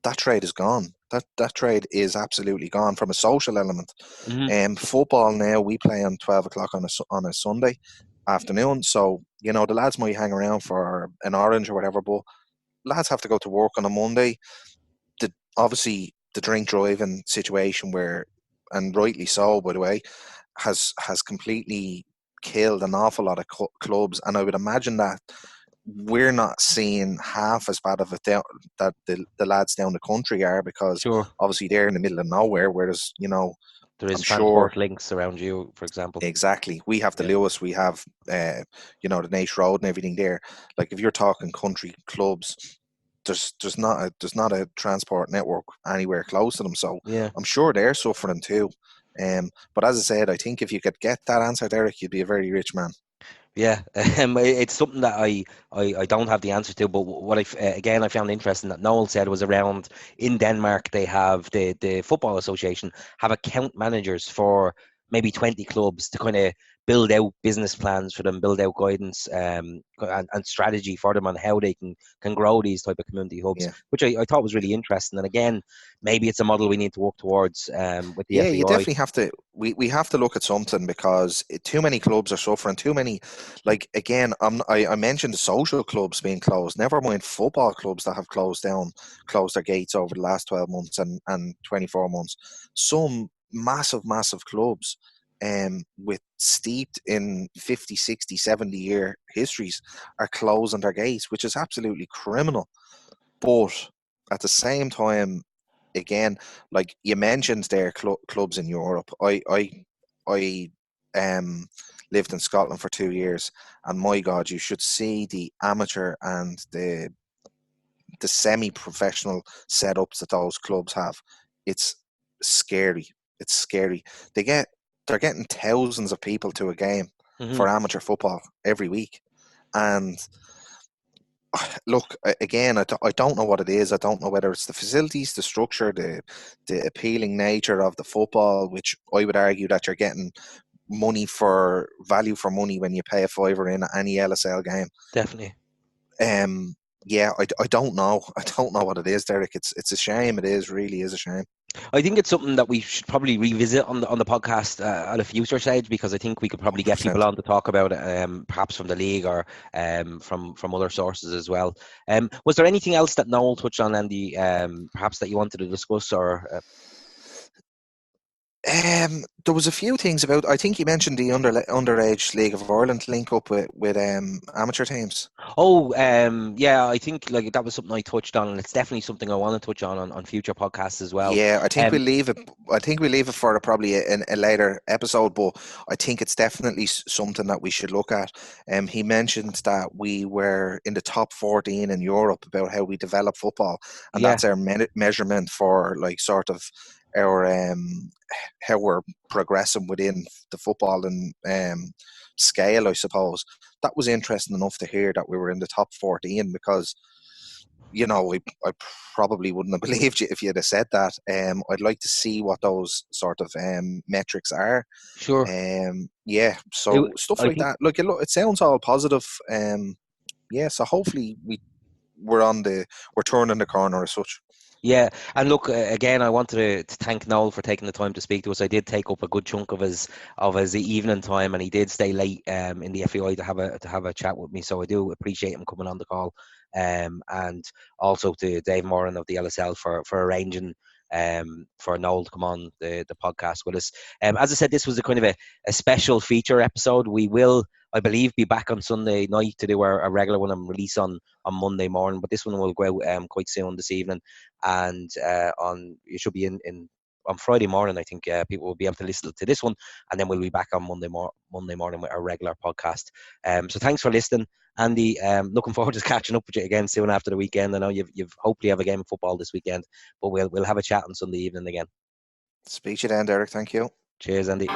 [SPEAKER 2] That trade is gone. That trade is absolutely gone from a social element.
[SPEAKER 1] Mm-hmm.
[SPEAKER 2] Football now, we play on 12 o'clock on a Sunday afternoon. So, the lads might hang around for an orange or whatever, but lads have to go to work on a Monday. Obviously, the drink driving situation, where, and rightly so, by the way, has completely killed an awful lot of clubs. And I would imagine that we're not seeing half as bad of it that the lads down the country are, because
[SPEAKER 1] Sure.
[SPEAKER 2] obviously they're in the middle of nowhere, whereas
[SPEAKER 1] There is
[SPEAKER 2] I'm
[SPEAKER 1] transport
[SPEAKER 2] sure.
[SPEAKER 1] links around you, for example.
[SPEAKER 2] Exactly. We have the Lewis, we have, the Nash Road and everything there. Like, if you're talking country clubs, there's not a transport network anywhere close to them. So
[SPEAKER 1] Yeah.
[SPEAKER 2] I'm sure they're suffering too. But as I said, I think if you could get that answer, Derek, you'd be a very rich man.
[SPEAKER 1] Yeah, it's something that I don't have the answer to, but what again I found interesting that Noel said was around in Denmark they have the Football Association have account managers for maybe 20 clubs to kind of build out business plans for them, build out guidance and strategy for them on how they can grow these type of community hubs,
[SPEAKER 2] Yeah.
[SPEAKER 1] which I thought was really interesting. And again, maybe it's a model we need to work towards with the
[SPEAKER 2] Yeah, you
[SPEAKER 1] FAI.
[SPEAKER 2] definitely have to. We have to look at something, because too many clubs are suffering. Too many, like, again, I mentioned the social clubs being closed. Never mind football clubs that have closed their gates over the last 12 months and 24 months. Some massive clubs, with steeped in 50, 60, 70-year histories, are closing their gates, which is absolutely criminal. But at the same time, again, like you mentioned there, clubs in Europe. I lived in Scotland for 2 years, and my God, you should see the amateur and the semi-professional setups that those clubs have. It's scary. It's scary. They're getting thousands of people to a game for amateur football every week, and look, again, I don't know what it is. I don't know whether it's the facilities, the structure, the appealing nature of the football, which I would argue that you're getting value for money when you pay a fiver in any LSL game.
[SPEAKER 1] Definitely.
[SPEAKER 2] Yeah, I don't know. I don't know what it is, Derek. It's a shame. It really is a shame.
[SPEAKER 1] I think it's something that we should probably revisit on the podcast at a future stage, because I think we could probably get
[SPEAKER 2] 100%.
[SPEAKER 1] people on to talk about it, perhaps from the league or from other sources as well. Was there anything else that Noel touched on, Andy, perhaps that you wanted to discuss, or?
[SPEAKER 2] There was a few things about. I think you mentioned the underage League of Ireland link up with amateur teams.
[SPEAKER 1] Oh, yeah, I think like that was something I touched on, and it's definitely something I want to touch on future podcasts as well.
[SPEAKER 2] Yeah, I think we'll leave it. I think we'll leave it for probably a later episode, but I think it's definitely something that we should look at. He mentioned that we were in the top 14 in Europe about how we develop football, and
[SPEAKER 1] Yeah,
[SPEAKER 2] that's our measurement for, like, sort of our how we're progressing within the football and scale, I suppose. That was interesting enough to hear that we were in the top 14, because I probably wouldn't have believed you if you'd have said that. I'd like to see what those sort of metrics are.
[SPEAKER 1] sure.
[SPEAKER 2] Yeah,
[SPEAKER 1] It,
[SPEAKER 2] so stuff
[SPEAKER 1] I
[SPEAKER 2] like
[SPEAKER 1] think.
[SPEAKER 2] that. Look, it sounds all positive. Yeah, so hopefully we're turning the corner as such.
[SPEAKER 1] Yeah, and look, again, I wanted to thank Noel for taking the time to speak to us. I did take up a good chunk of his evening time, and he did stay late in the FAI to have a chat with me. So I do appreciate him coming on the call, and also to Dave Moran of the LSL for arranging for Noel to come on the podcast with us. As I said, this was a kind of a special feature episode. We will, I believe, be back on Sunday night to do our regular one and release on Monday morning, but this one will go out quite soon this evening, and it should be in on Friday morning. I think people will be able to listen to this one, and then we'll be back on Monday morning with our regular podcast. So thanks for listening, Andy. Looking forward to catching up with you again soon after the weekend. I know you've hopefully have a game of football this weekend, but we'll have a chat on Sunday evening again.
[SPEAKER 2] Speak to you then, Derek. Thank you.
[SPEAKER 1] Cheers, Andy.